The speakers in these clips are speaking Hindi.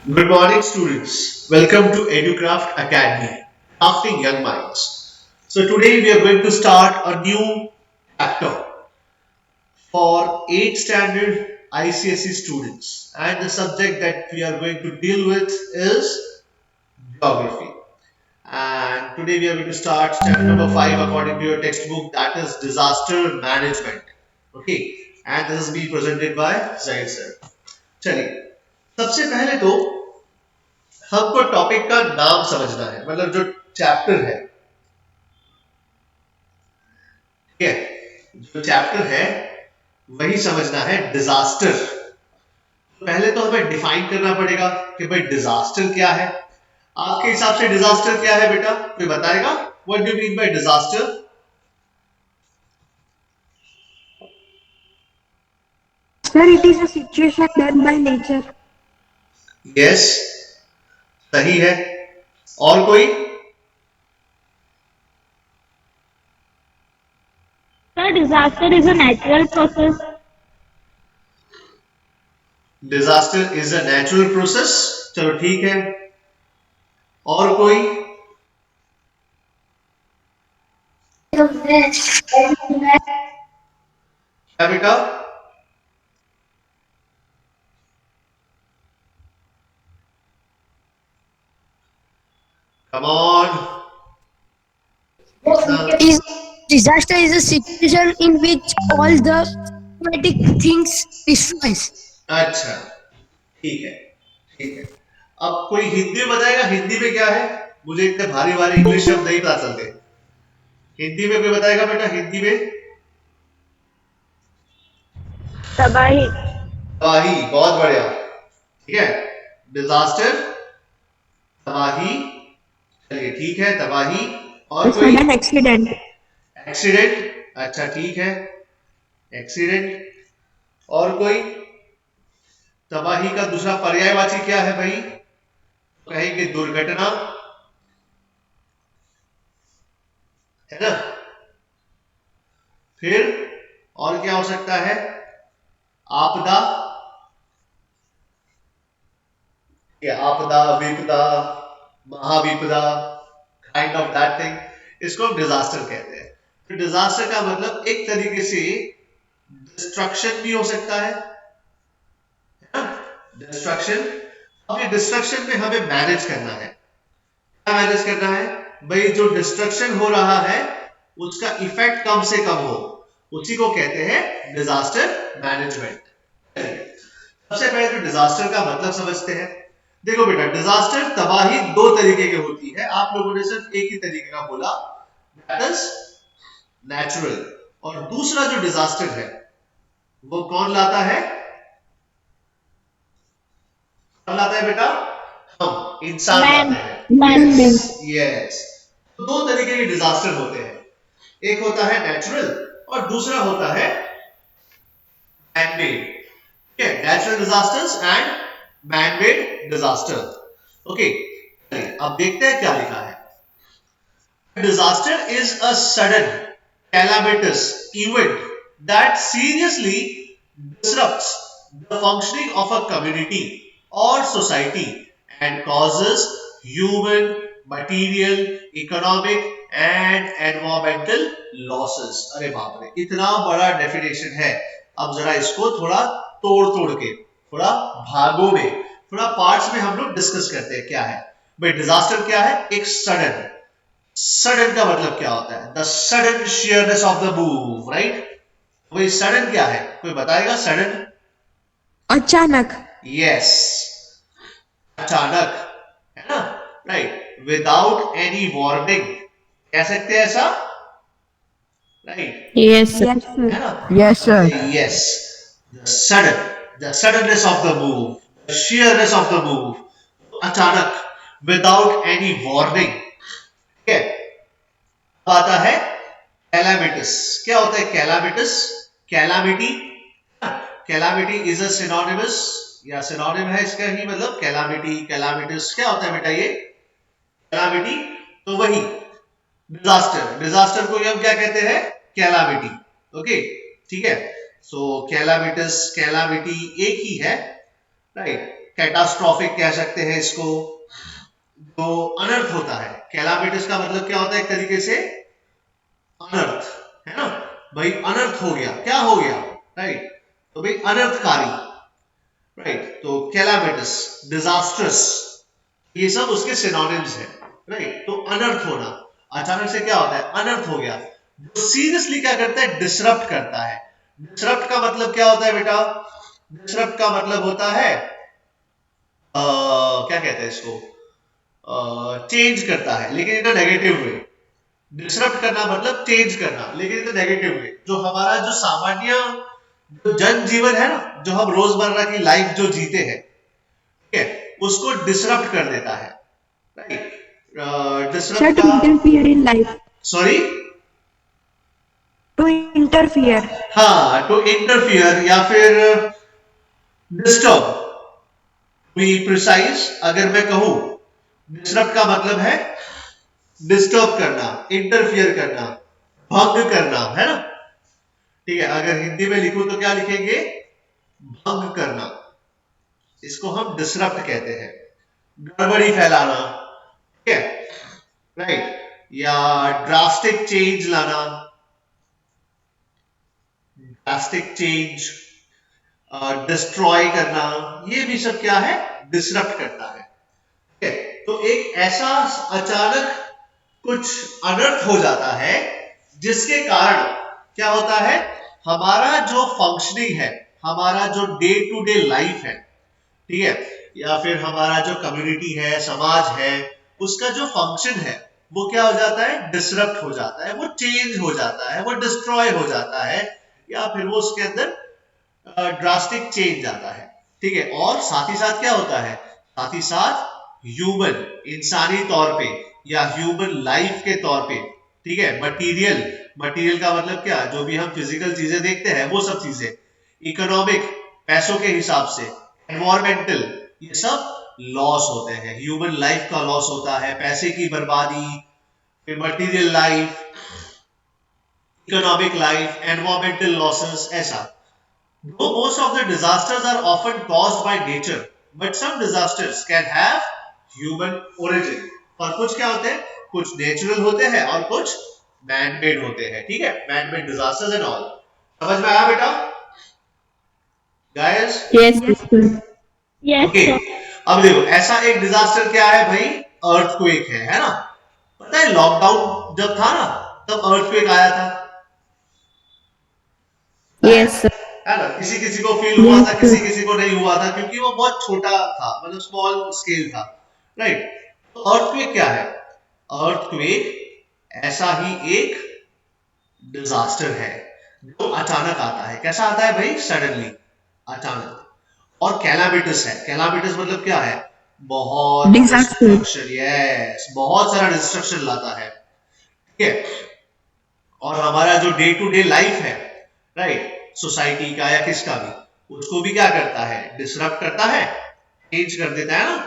Good morning, students. Welcome to EduCraft Academy, crafting young minds. So today we are going to start a new chapter for 8th standard ICSE students, and the subject that we are going to deal with is geography. And today we are going to start chapter number 5 according to your textbook, that is disaster management. Okay, and this is being presented by Zaid sir. चलिए, सबसे पहले तो हमको टॉपिक का नाम समझना है, मतलब जो चैप्टर है, ठीक है, जो चैप्टर है वही समझना है, डिजास्टर। पहले तो हमें डिफाइन करना पड़ेगा कि भाई डिजास्टर क्या है। आपके हिसाब से डिजास्टर क्या है बेटा, कोई बताएगा? What do you mean by disaster? Sir, it is a situation done by nature. Yes, सही है। और कोई? Sir, disaster is a natural process. Disaster is a natural process. चलो ठीक है। और कोई? क्या बेटा? Come on. Is disaster is a situation in which all the automatic things destroys. अच्छा, ठीक है, ठीक है। अब कोई हिंदी में बताएगा, हिंदी में क्या है? मुझे इतने भारी भारी इंग्लिश शब्द नहीं पता चलते। हिंदी में कोई बताएगा बेटा, हिंदी में? तबाही। तबाही, बहुत बढ़िया। ठीक है, डिजास्टर, तबाही। चलिए ठीक है, तबाही। और A कोई? sudden accident. एक्सीडेंट, अच्छा ठीक है, एक्सीडेंट। और कोई? तबाही का दूसरा पर्यायवाची क्या है भाई? कहेंगे दुर्घटना, है ना? फिर और क्या हो सकता है? आपदा, या आपदा, विपदा, महाविपदा, काइंड ऑफ दैट थिंग, इसको हम डिजास्टर कहते हैं। तो डिजास्टर का मतलब एक तरीके से डिस्ट्रक्शन भी हो सकता है ना? डिस्ट्रक्शन। अब ये डिस्ट्रक्शन में हमें मैनेज करना है। क्या मैनेज करना है भाई? जो डिस्ट्रक्शन हो रहा है उसका इफेक्ट कम से कम हो, उसी को कहते हैं डिजास्टर मैनेजमेंट। सबसे पहले तो डिजास्टर का मतलब समझते हैं। देखो बेटा, डिजास्टर तबाही दो तरीके की होती है। आप लोगों ने सिर्फ एक ही तरीके का बोला, दैट इज नेचुरल। और दूसरा जो डिजास्टर है वो कौन लाता है? कौन लाता है बेटा? हम इंसान लाते Man, हैं। man yes, made. यस। तो दो तरीके के डिजास्टर होते हैं, एक होता है नेचुरल और दूसरा होता है मैन मेड। ठीक है, natural disasters and man made disaster. Okay, अब देखते हैं क्या लिखा है। Disaster is a sudden calamitous event that seriously disrupts the functioning of a community or society and causes human, material, economic and environmental losses। अरे बाप रे, इतना बड़ा डेफिनेशन है। अब जरा इसको थोड़ा तोड़ तोड़ के, थोड़ा भागों में, थोड़ा पार्ट्स में हम लोग डिस्कस करते हैं। क्या है भाई डिजास्टर? क्या है? एक सडन। सडन का मतलब क्या होता है? The sudden sheerness of the move, right? वही सडन क्या है, कोई बताएगा? सडन, अचानक. यस, अचानक, है ना? राइट, विदाउट एनी वार्निंग कह सकते हैं ऐसा, right? Yes, sir. Yes, sir. है ना? Yes, sir. Yes, sudden, the suddenness of the move, the sheerness of the move, अचानक, विदाउट एनी वार्निंग। ठीक है, आता है कैलामिटस। क्या होता है calamitous? Calamity, calamity is a synonymous, या सिनोनिम है इसका ही मतलब कैलामिटी, कैलामिटस। क्या होता है बेटा ये कैलामिटी? तो वही डिजास्टर, डिजास्टर को हम क्या कहते हैं? कैलामिटी। ओके, ठीक है। सो कैलामिटस, कैलामिटी एक ही है, राइट? कैटास्ट्रॉफिक कह सकते हैं इसको। तो अनर्थ होता है, कैलामिटस का मतलब क्या होता है एक तरीके से अनर्थ, है ना भाई, अनर्थ हो गया, क्या हो गया, राइट, तो भाई अनर्थकारी, राइट, तो कैलामिटस, डिजास्ट्रस, ये सब उसके सिनोनिम्स है, राइट। तो अनर्थ होना, अचानक से क्या होता है, अनर्थ हो गया। जो सीरियसली क्या करता है, डिसरप्ट करता है। डिसरप्ट का मतलब क्या होता है बेटा, डिसरप्ट का मतलब होता है क्या कहते हैं इसको, चेंज करता है, लेकिन इन नेगेटिव वे। डिसरप्ट करना मतलब चेंज करना, लेकिन इन नेगेटिव वे। जो हमारा जो सामान्य जो जनजीवन है ना, जो हम रोजमर्रा की लाइफ जो जीते हैं, ठीक है, उसको डिसरप्ट कर देता है, राइट। Sir, डिसरप्ट to का, interfere in life. Sorry, To interfere. हाँ, टू इंटरफियर या फिर डिस्टर्ब, बी प्रिसाइज। अगर मैं कहूं डिसरप्ट का मतलब है डिस्टर्ब करना, इंटरफियर करना, भंग करना, है ना, ठीक है। अगर हिंदी में लिखूं तो क्या लिखेंगे, भंग करना, इसको हम डिसरप्ट कहते हैं। गड़बड़ी फैलाना, ठीक है, राइट, या ड्रास्टिक चेंज लाना, ड्रास्टिक चेंज, डिस्ट्रॉय करना, ये भी सब क्या है, डिसरप्ट करता है, ठीक है। तो एक ऐसा अचानक कुछ अनर्थ हो जाता है जिसके कारण क्या होता है, हमारा जो फंक्शनिंग है, हमारा जो डे टू डे लाइफ है, ठीक है, या फिर हमारा जो कम्युनिटी है, समाज है, उसका जो फंक्शन है वो क्या हो जाता है, डिसरप्ट हो जाता है, वो चेंज हो जाता है, वो डिस्ट्रॉय हो जाता है, या फिर वो उसके अंदर ड्रास्टिक चेंज आता है, ठीक है। और साथ ही साथ क्या होता है, साथ ही साथ ह्यूमन, इंसानी तौर पे या ह्यूमन लाइफ के तौर पे, ठीक है, मटीरियल, मटीरियल का मतलब क्या, जो भी हम फिजिकल चीजें देखते हैं वो सब चीजें, इकोनॉमिक, पैसों के हिसाब से, एनवायरमेंटल, ये सब लॉस होते हैं। ह्यूमन लाइफ का लॉस होता है, पैसे की बर्बादी, फिर material life, economic life, environmental losses, ऐसा। Though most of the disasters are often caused by nature, but some disasters can have human origin. और कुछ क्या होते हैं, कुछ नेचुरल होते हैं और कुछ मैन मेड होते हैं, ठीक है, man made disasters and all. समझ में आया बेटा, guys? Yes, sir. Yes, okay, sir. अब देखो ऐसा एक डिजास्टर क्या है भाई, अर्थक्वेक है ना। पता है लॉकडाउन जब था ना, तब अर्थक्वेक आया था, Yes, sir. है ना, किसी किसी को फील हुआ था, किसी किसी को नहीं हुआ था, क्योंकि वो बहुत छोटा था, मतलब स्मॉल स्केल था, राइट। तो अर्थक्वेक क्या है, अर्थक्वेक ऐसा ही एक डिजास्टर है जो अचानक आता है। कैसा आता है भाई, सडनली, अचानक। और कैलामिटस है, कैलामिटस मतलब क्या है, बहुत Disaster. डिस्ट्रक्शन, यस, बहुत सारा डिस्ट्रक्शन लाता है, ठीक है। और हमारा जो डे टू डे लाइफ है, राइट, सोसाइटी का या किसका भी, उसको भी क्या करता है, डिसरप्ट करता है, चेंज कर देता है ना,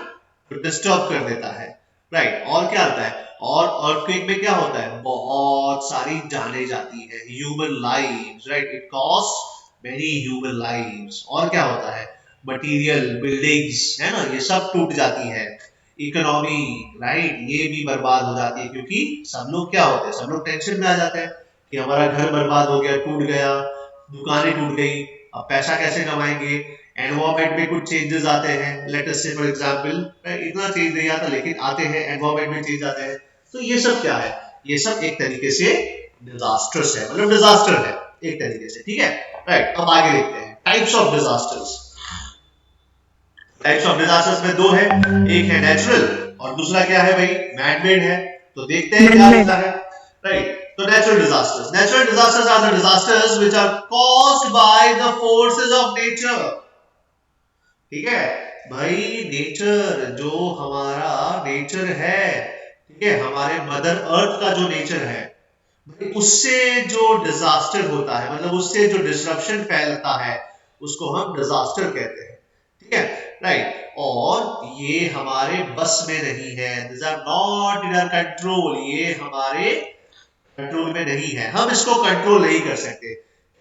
तो डिस्टर्ब कर देता है, राइट। और क्या होता है, और अर्थक्वेक में क्या होता है, बहुत सारी जाने जाती है, human lives, right, it cost many human lives. और क्या होता है, मटेरियल, बिल्डिंग्स, है ना, ये सब टूट जाती है, इकोनॉमी, राइट, ये भी बर्बाद हो जाती है, क्योंकि सब लोग क्या होते हैं, सब लोग टेंशन में आ जाते हैं कि हमारा घर बर्बाद हो गया, टूट गया, दुकानें टूट गई, अब पैसा कैसे कमाएंगे, एनवायरमेंट में कुछ चेंजेस आते हैं, लेट अस से फॉर एग्जांपल, इतना चेंज नहीं आता लेकिन आते हैं, एनवायरमेंट में चेंज आते हैं। तो ये सब क्या है, ये सब एक तरीके से डिजास्टर्स है, मतलब डिजास्टर है एक तरीके से, ठीक है, राइट। अब आगे देखते हैं types of disasters. Types of disasters में दो है, एक है नेचुरल और दूसरा क्या है भाई, मैन मेड है। तो देखते हैं क्या होता है, राइट। तो natural disasters. Natural disasters are the disasters which are caused by the forces of nature. ठीक है भाई, नेचर, जो हमारा नेचर है, ठीक है, हमारे मदर अर्थ का जो नेचर है, भाई उससे जो डिजास्टर होता है, मतलब उससे जो डिसरप्शन फैलता है, उसको हम डिजास्टर कहते हैं, ठीक है, राइट। और ये हमारे बस में नहीं है, these are not in our control, ये हमारे कंट्रोल में नहीं है, हम इसको कंट्रोल नहीं कर सकते।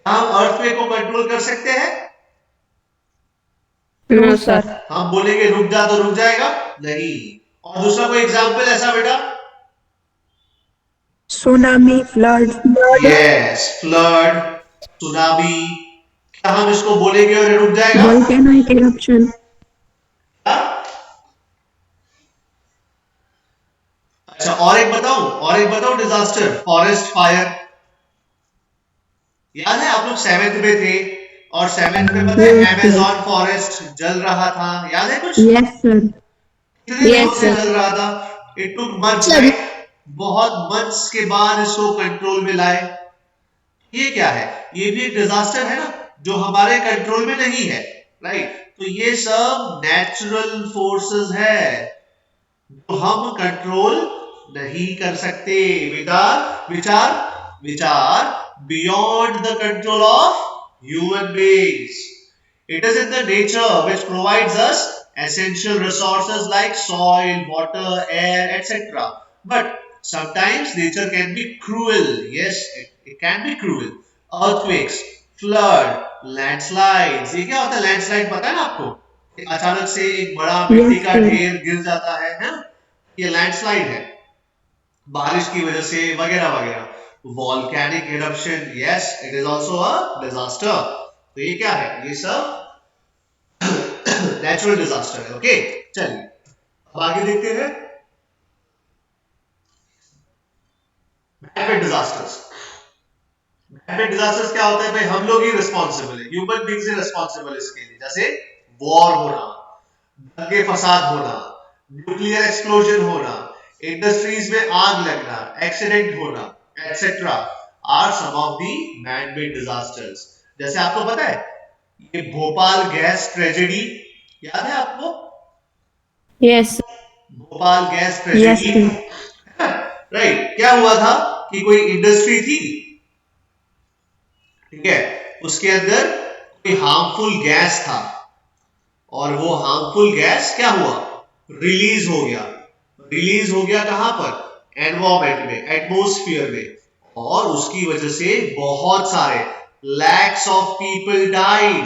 हम अर्थक्वेक को कंट्रोल कर सकते हैं, No, sir. हम बोलेंगे रुक जा तो रुक जाएगा नहीं। और दूसरा कोई एग्जाम्पल ऐसा बेटा? Tsunami, flood. Yes, flood, tsunami. क्या हम इसको बोलेंगे और ये रुक जाएगा? Volcanic eruption. हाँ? अच्छा, और एक बताऊं डिजास्टर, फॉरेस्ट फायर। याद है आप लोग 7th में थे और 7th में पता है Yes, sir. अमेज़न फॉरेस्ट जल रहा था, याद है कुछ? Yes, sir. कितने Yes, दिनों से sir. जल रहा था? It took months, Sir. Right? बहुत मंथ्स के बाद इसको कंट्रोल में लाए। ये क्या है? ये भी एक डिजास्टर है ना, जो हमारे कंट्रोल में नहीं है, राइट? तो ये सब नेचुरल फोर्सेस है जो हम कंट्रोल नहीं कर सकते। विचार विचार beyond the control of human beings. It is in the nature which provides us essential resources like soil, water, air, etc. But sometimes nature can be cruel. Yes, it can be cruel. Earthquakes, flood, landslides. ये क्या होता है लैंडस्लाइड, पता है ना आपको? अचानक से एक बड़ा मिट्टी Yes, का sir. ढेर गिर जाता है ना? ये लैंडस्लाइड है, बारिश की वजह से वगैरह वगैरह। Volcanic eruption, yes, it is also a disaster. तो ये क्या है? ये सब नेचुरल डिजास्टर है। ओके, चलिए अब आगे देखते हैं मैन-मेड डिजास्टर्स। मैन-मेड डिजास्टर्स क्या होता है भाई? हम लोग ही रिस्पॉन्सिबल है, ह्यूमन बीइंग्स ही रिस्पॉन्सिबल इसके लिए। जैसे वॉर होना, दंगे फसाद होना, न्यूक्लियर एक्सप्लोजन होना, इंडस्ट्रीज में आग लगना, एक्सीडेंट होना, etc. Are some of the man-made disasters. जैसे आपको पता है ये भोपाल गैस ट्रेजेडी, याद है आपको? Yes, sir. Bhopal gas Yes, tragedy, sir. Right? क्या हुआ था कि कोई इंडस्ट्री थी, ठीक है, उसके अंदर कोई हार्मफुल गैस था और वो हार्मफुल गैस क्या हुआ? रिलीज हो गया। रिलीज हो गया कहां पर? एनवायरमेंट में, एटमॉस्फेयर में, और उसकी वजह से बहुत सारे lakhs of people died.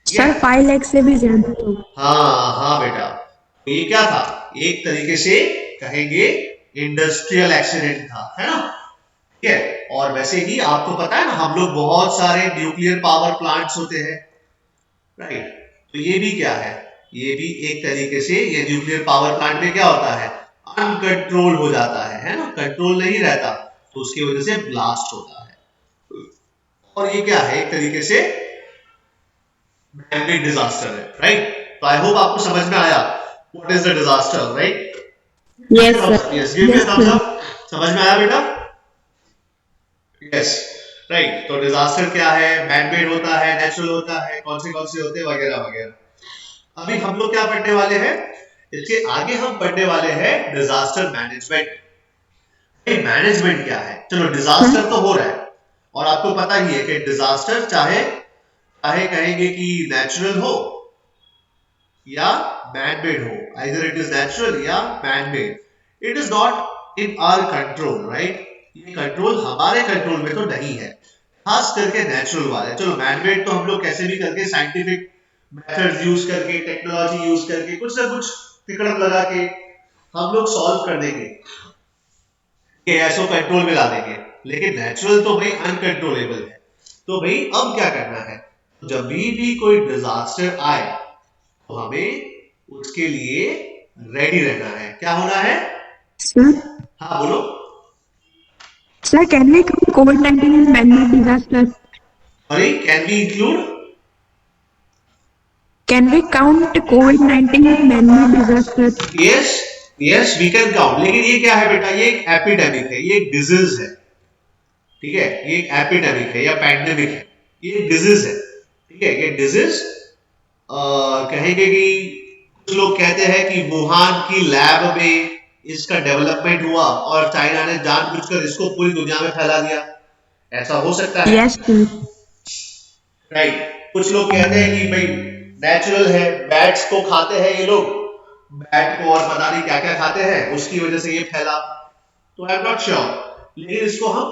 Sir, 5 lakh से भी ज्यादा लोग. हाँ बेटा, तो ये क्या था? एक तरीके से कहेंगे इंडस्ट्रियल एक्सीडेंट था, है ना? ठीक है। और वैसे ही आपको पता है ना, हम लोग बहुत सारे न्यूक्लियर पावर प्लांट्स होते हैं, राइट? तो ये भी क्या है? ये भी एक तरीके से, ये न्यूक्लियर पावर प्लांट में क्या होता है? अनकंट्रोल हो जाता है ना? कंट्रोल नहीं रहता, तो उसकी वजह से ब्लास्ट होता है। और ये क्या है? एक तरीके से मैन-मेड डिजास्टर है, राइट? तो आई होप आपको समझ में आया what is the disaster, right? Yes, sir. Yes, give me Yes, thumbs sir. Up. समझ में आया बेटा? Yes, right. तो डिजास्टर क्या है? मैन-मेड होता है, नेचुरल होता है, कौन से होते हैं, वगैरह वगैरह। अभी हम लोग क्या पढ़ने वाले हैं? इसके आगे हम पढ़ने वाले हैं डिजास्टर मैनेजमेंट। मैनेजमेंट क्या है? चलो, डिजास्टर तो हो रहा है और आपको पता ही है कि डिजास्टर चाहे चाहे कहेंगे कि नेचुरल हो या मैन-मेड हो, आइदर इट इज नेचुरल या man-made, it is not in our control, right? ये कंट्रोल हमारे कंट्रोल में तो नहीं है, खास करके नेचुरल वाले। चलो, मैन-मेड तो हम लोग कैसे भी करके, साइंटिफिक मेथड्स यूज करके, टेक्नोलॉजी यूज करके, कुछ ना कुछ तिकड़म लगा के हम लोग सॉल्व कर देंगे, ऐसो कंट्रोल में ला देंगे। लेकिन नेचुरल तो भाई अनकंट्रोलेबल है। तो भाई अब क्या करना है? जब भी कोई डिजास्टर आए तो हमें उसके लिए रेडी रहना है। क्या होना है? Sir, हाँ बोलो। sir, can we count COVID-19 as man-made disaster? अरे, can we include? Can we count COVID-19 as man-made disaster? Yes, yes, we can count. लेकिन ये क्या है बेटा? ये एक एपिडेमिक है, ये एक डिजीज है, ठीक है? ये एक एपिडेमिक है या पैंडेमिक है, ये एक डिजीज है, ठीक है? ये डिजीज कहेंगे कि कुछ लोग कहते हैं कि वुहान की लैब में इसका डेवलपमेंट हुआ और चाइना ने जानबूझकर इसको पूरी दुनिया में फैला दिया। ऐसा हो सकता है, Yes, sir. राइट? कुछ लोग कहते हैं कि भाई नेचुरल है, बैट्स को खाते हैं ये लोग, बैट को और पता नहीं क्या क्या खाते हैं, उसकी वजह से ये फैला। तो आई एम नॉट श्योर, लेकिन इसको हम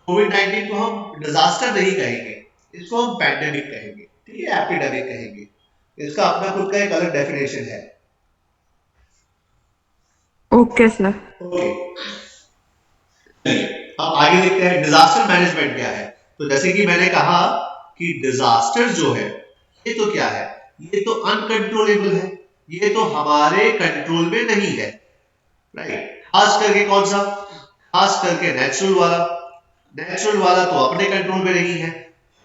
कोविड-19 को हम डिजास्टर नहीं कहेंगे, इसको हम पैंडेमिक कहेंगे, ठीक है, एपिडेमिक कहेंगे। इसका अपना खुद का एक अलग डेफिनेशन है। Okay sir. ओके, अब आगे देखते हैं डिजास्टर मैनेजमेंट क्या है। तो जैसे कि मैंने कहा कि डिजास्टर जो है ये तो क्या है, ये तो अनकंट्रोलेबल है, ये तो हमारे कंट्रोल में नहीं है, राइट। खास करके कौन सा, खास करके नेचुरल वाला। नेचुरल वाला तो अपने कंट्रोल में नहीं है।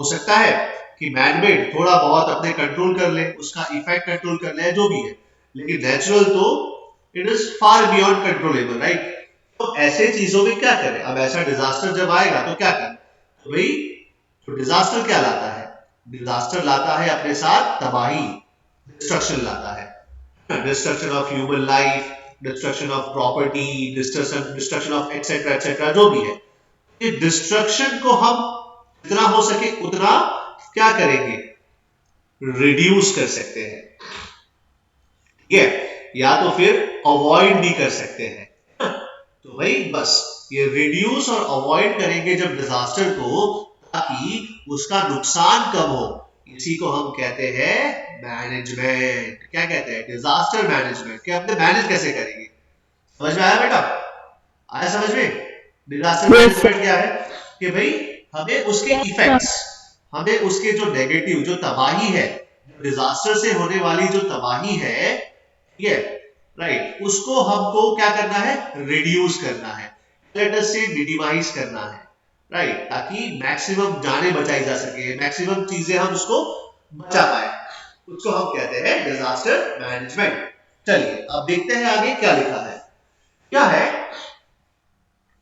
हो सकता है कि मैनमेड थोड़ा बहुत अपने कंट्रोल कर ले, उसका इफेक्ट कंट्रोल कर ले, जो भी है, लेकिन नेचुरल तो it is far beyond controllable, right. तो ऐसे चीजों में क्या करें, अब ऐसा डिजास्टर जब आएगा तो क्या करें, तो भाई तो डिजास्टर क्या लाता है, डिजास्टर लाता है अपने साथ तबाही, डिस्ट्रक्शन लाता है, destruction of human life, destruction of property, destruction of etcetera etcetera, जो भी है। ये डिस्ट्रक्शन को हम जितना हो सके उतना क्या करेंगे, रिड्यूस कर सकते हैं, ठीक है, या तो फिर अवॉइड भी कर सकते हैं। तो भाई बस ये रिड्यूस और अवॉइड करेंगे जब डिजास्टर को, ताकि उसका नुकसान कम हो। इसी को हम कहते हैं मैनेजमेंट। क्या कहते हैं, डिजास्टर मैनेजमेंट। कि हमने मैनेज कैसे करेंगे, समझ में आया बेटा, आया समझ में। डिजास्टर मैनेजमेंट क्या है कि भाई हमें उसके इफेक्ट्स, हमें उसके जो नेगेटिव, जो तबाही है, डिजास्टर से होने वाली जो तबाही है, ठीक है, राइट, उसको हमको क्या करना है, रिड्यूस करना है, लेट अस से मिनिमाइज करना है, राइट, ताकि मैक्सिमम जाने बचाई जा सके, मैक्सिमम चीजें हम उसको बचा पाए। उसको हम कहते हैं डिजास्टर मैनेजमेंट। चलिए अब देखते हैं आगे क्या लिखा है। क्या है,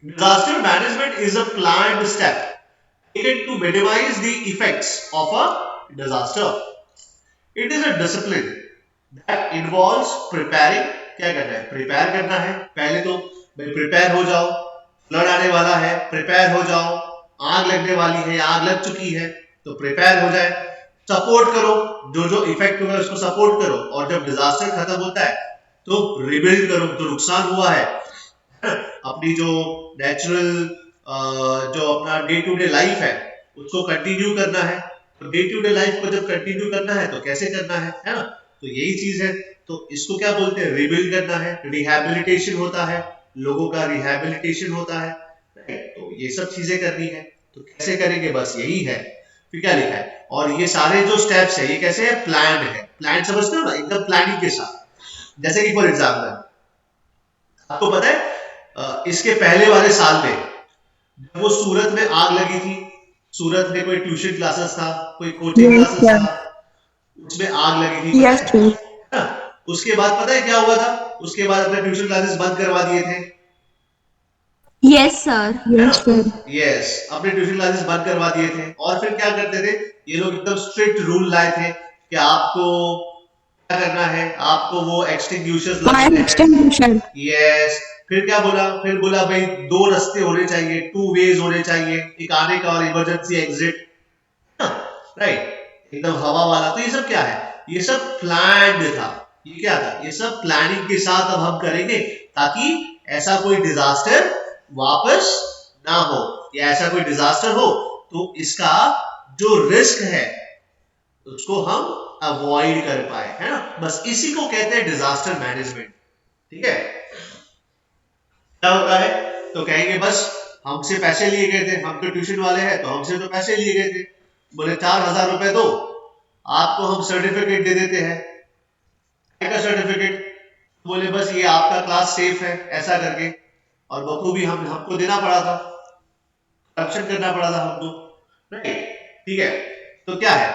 disaster management is a planned step taken to minimize the effects of a disaster. It is a discipline that involves preparing। क्या करना है, प्रिपेयर करना है। पहले तो भाई प्रिपेयर हो जाओ, फ्लड आने वाला है, प्रिपेयर हो जाओ, आग लगने वाली है, आग लग चुकी है, तो प्रिपेयर हो जाए। सपोर्ट करो, जो जो इफेक्ट हुआ है उसको सपोर्ट करो, और जब डिजास्टर खत्म होता है तो रिबिल्ड करो, जो नुकसान हुआ है अपनी जो नेचुरल जो अपना डे टू डे लाइफ है उसको कंटिन्यू करना है। तो डे टू डे लाइफ को जब कंटिन्यू करना है तो कैसे करना है ना, तो यही चीज है। तो इसको क्या बोलते हैं, रिबिल्ड करना है, रिहैबिलिटेशन होता है, लोगों का रिहैबिलिटेशन होता है, तो ये सब चीजें करनी है। तो कैसे करेंगे, बस यही है। फिर क्या लिखा है, और ये सारे जो स्टेप्स है ये कैसे है, प्लान है। प्लान समझते हो ना, एकदम प्लानिंग के साथ। जैसे कि फॉर एग्जाम्पल आपको पता है इसके पहले वाले साल में जब वो सूरत में आग लगी थी, सूरत में कोई ट्यूशन क्लासेस था, कोई कोचिंग Yes, क्लासेस sir. था, उसमें आग लगी थी, Yes, पता है? sir. हाँ, उसके बाद पता है क्या हुआ था, उसके बाद अपने ट्यूशन क्लासेस बंद करवा दिए थे, Yes, sir. है ना, Yes, sir. यस, अपने ट्यूशन क्लासेस बंद करवा दिए थे। और फिर क्या करते थे ये लोग, एकदम स्ट्रिक्ट रूल लाए थे कि आपको क्या करना है, आपको वो एक्सटिंग्विशर्स Fire लगने हैं, extinguisher. यस। फिर क्या बोला, फिर बोला भाई 2 रास्ते होने चाहिए, 2 वेज होने चाहिए, एक आने का और इमरजेंसी एग्जिट, राइट, एकदम हवा वाला। तो ये सब क्या है, ये सब प्लान्ड था। ये क्या था, ये सब प्लानिंग के साथ अब हम करेंगे, ताकि ऐसा कोई डिजास्टर वापस ना हो, या ऐसा कोई डिजास्टर हो तो इसका जो रिस्क है उसको हम अवॉइड कर पाए, है ना। बस इसी को कहते हैं डिजास्टर मैनेजमेंट, ठीक है। क्या होता है, तो कहेंगे बस हमसे पैसे लिए गए थे, हम तो ट्यूशन वाले हैं तो हमसे तो पैसे लिए गए थे, बोले 4000 रुपए दो, आपको हम सर्टिफिकेट दे देते हैं। क्या सर्टिफिकेट, बोले बस ये आपका क्लास सेफ है, ऐसा करके। और बखूबी हमको देना पड़ा था, करप्शन करना पड़ा था हमको, राइट, ठीक है। तो क्या है,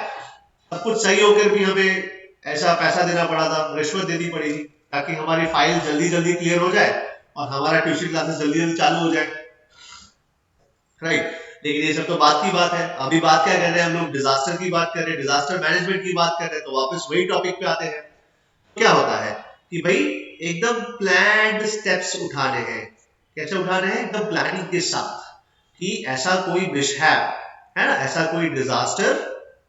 सब कुछ सही होकर भी हमें ऐसा पैसा देना पड़ा था, रिश्वत देनी पड़ी थी, ताकि हमारी फाइल जल्दी जल्दी क्लियर हो जाए और हमारा ट्यूशन क्लासेस जल्दी जल्दी चालू हो जाए, राइट। लेकिन ये सब तो बात की बात है। अभी बात क्या कर रहे हैं हम लोग, डिजास्टर की बात कर रहे हैं, डिजास्टर मैनेजमेंट की बात कर रहे हैं। तो वापस वही टॉपिक पे आते हैं। क्या होता है कि भाई एकदम प्लान्ड स्टेप्स उठाने हैं। कैसे उठाने हैं, एकदम प्लानिंग के साथ, कि ऐसा कोई मिसहैप, है ना, ऐसा कोई डिजास्टर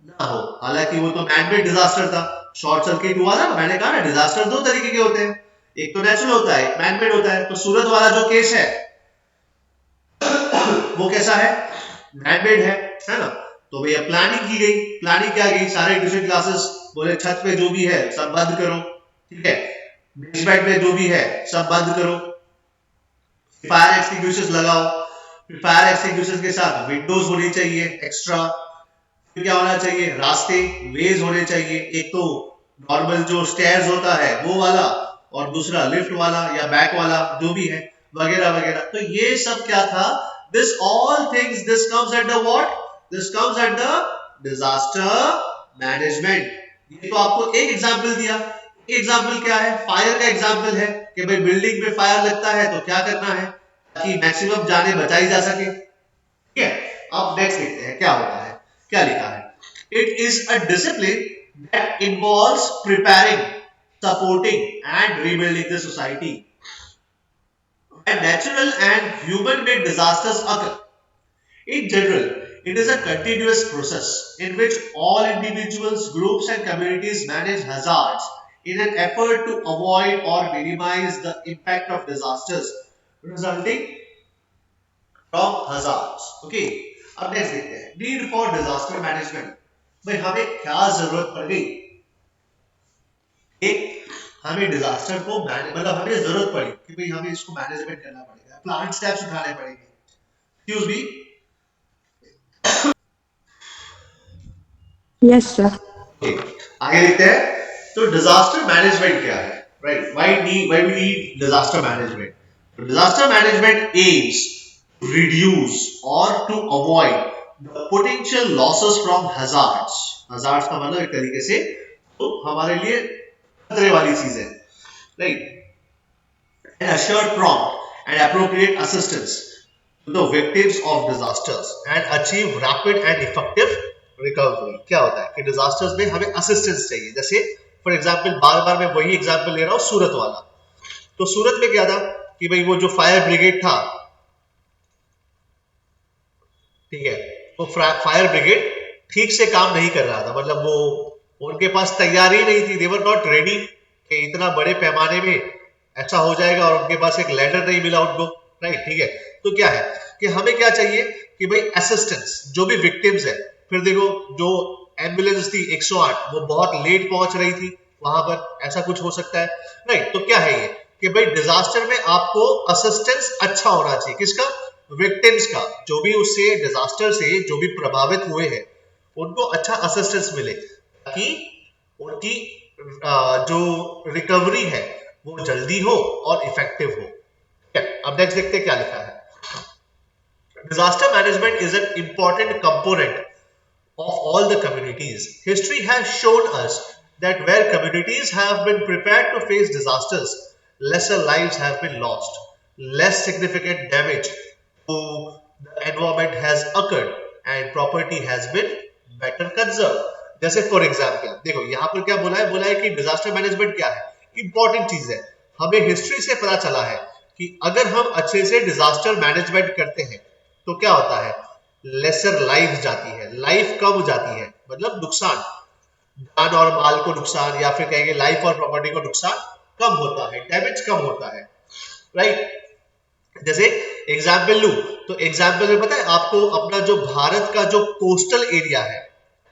ना हो। हालांकि वो तो मैनमेड डिजास्टर था, शॉर्ट सर्किट हुआ था। मैंने कहा ना, डिजास्टर 2 तरीके के होते हैं, एक तो नेचुरल होता है, एक मैनमेड होता है। तो सूरत वाला जो केस है वो कैसा है, मैनमेड है ना। तो भैया प्लानिंग की गई। प्लानिंग क्या गई, सारे ट्यूशन क्लासेस बोले छत पे जो भी है सब बंद करो, ठीक है, बेसमेंट में जो भी है सब बंद करो, फायर एक्सटिंग्विशर्स लगाओ। फायर एक्सटिंग्विशर्स के साथ विंडोज होनी चाहिए एक्स्ट्रा, फिर क्या होना चाहिए, रास्ते वेज होने चाहिए, एक तो नॉर्मल जो स्टेयर्स होता है वो वाला और दूसरा लिफ्ट वाला या बैक वाला जो भी है वगैरह वगैरह। तो ये सब क्या था, this all things this comes under what, this comes under disaster management. ये तो आपको एक एग्जांपल दिया। एग्जांपल क्या है, फायर का एग्जांपल है कि भाई बिल्डिंग में फायर लगता है तो क्या करना है ताकि मैक्सिमम जाने बचाई जा सके, ठीक है। अब नेक्स्ट देखते हैं क्या होता है, क्या लिखा है, it is a discipline that involves preparing, supporting and rebuilding the society. When natural and human-made disasters occur, in general, it is a continuous process in which all individuals, groups and communities manage hazards in an effort to avoid or minimize the impact of disasters resulting from hazards. Okay, अब next देखते हैं, need for disaster management। भाई हमें क्या जरूरत पड़ गई, एक हमें डिजास्टर को मतलब हमें जरूरत पड़ी कि भाई हमें इसको मैनेजमेंट करना पड़ेगा, प्लान स्टेप्स उठाने पड़ेंगे। Excuse me, yes sir. आगे लिखते हैं। तो डिजास्टर मैनेजमेंट क्या है, right, why we need disaster management. तो disaster management aims to reduce और to avoid the potential losses from hazards. Hazards का मतलब एक तरीके से तो हमारे लिए खतरे वाली चीज है, right, and assure prompt and appropriate assistance to the victims of disasters and achieve rapid and effective recovery। क्या होता है कि disasters में हमें assistance चाहिए, जैसे फॉर एग्जांपल बार बार मैं वही एग्जांपल ले रहा हूँ सूरत वाला। तो सूरत में क्या था कि भाई वो जो फायर ब्रिगेड था, ठीक है, वो फायर ब्रिगेड ठीक से काम नहीं कर रहा था, मतलब वो उनके पास तैयारी नहीं थी, दे वर नॉट रेडी कि इतना बड़े पैमाने में ऐसा हो जाएगा, और उनके पास एक लेटर नहीं मिला उनको, राइट, ठीक है। तो क्या है कि हमें क्या चाहिए कि भाई असिस्टेंस, जो भी विक्टिम्स है, फिर देखो जो एम्बुलेंस थी 108 वो बहुत लेट पहुंच रही थी वहां पर, ऐसा कुछ हो सकता है, राइट। तो क्या है ये कि भाई डिजास्टर में आपको असिस्टेंस अच्छा होना चाहिए, किसका, विक्टिम्स का, जो भी उससे डिजास्टर से जो भी प्रभावित हुए हैं उनको अच्छा असिस्टेंस मिले ताकि उनकी जो रिकवरी है वो जल्दी हो और इफेक्टिव हो। अब नेक्स्ट देखते हैं क्या लिखा है। Disaster management is an important component of all the communities. History has shown us that where communities have been prepared to face disasters, lesser lives have been lost, less significant damage to the environment has occurred, and property has been better conserved. जैसे फॉर एग्जाम्पल देखो यहाँ पर क्या बोला है कि डिजास्टर मैनेजमेंट क्या है, इंपॉर्टेंट चीज है। हमें हिस्ट्री से पता चला है कि अगर हम अच्छे से डिजास्टर मैनेजमेंट करते हैं तो क्या होता है, लेसर लाइफ जाती है, लाइफ कम जाती है, मतलब नुकसान, जान और माल को नुकसान, या फिर कहेंगे लाइफ और प्रॉपर्टी को नुकसान कम होता है, डैमेज कम होता है, राइट। जैसे एग्जाम्पल लू तो एग्जाम्पल में पता है आपको, अपना जो भारत का जो कोस्टल एरिया है,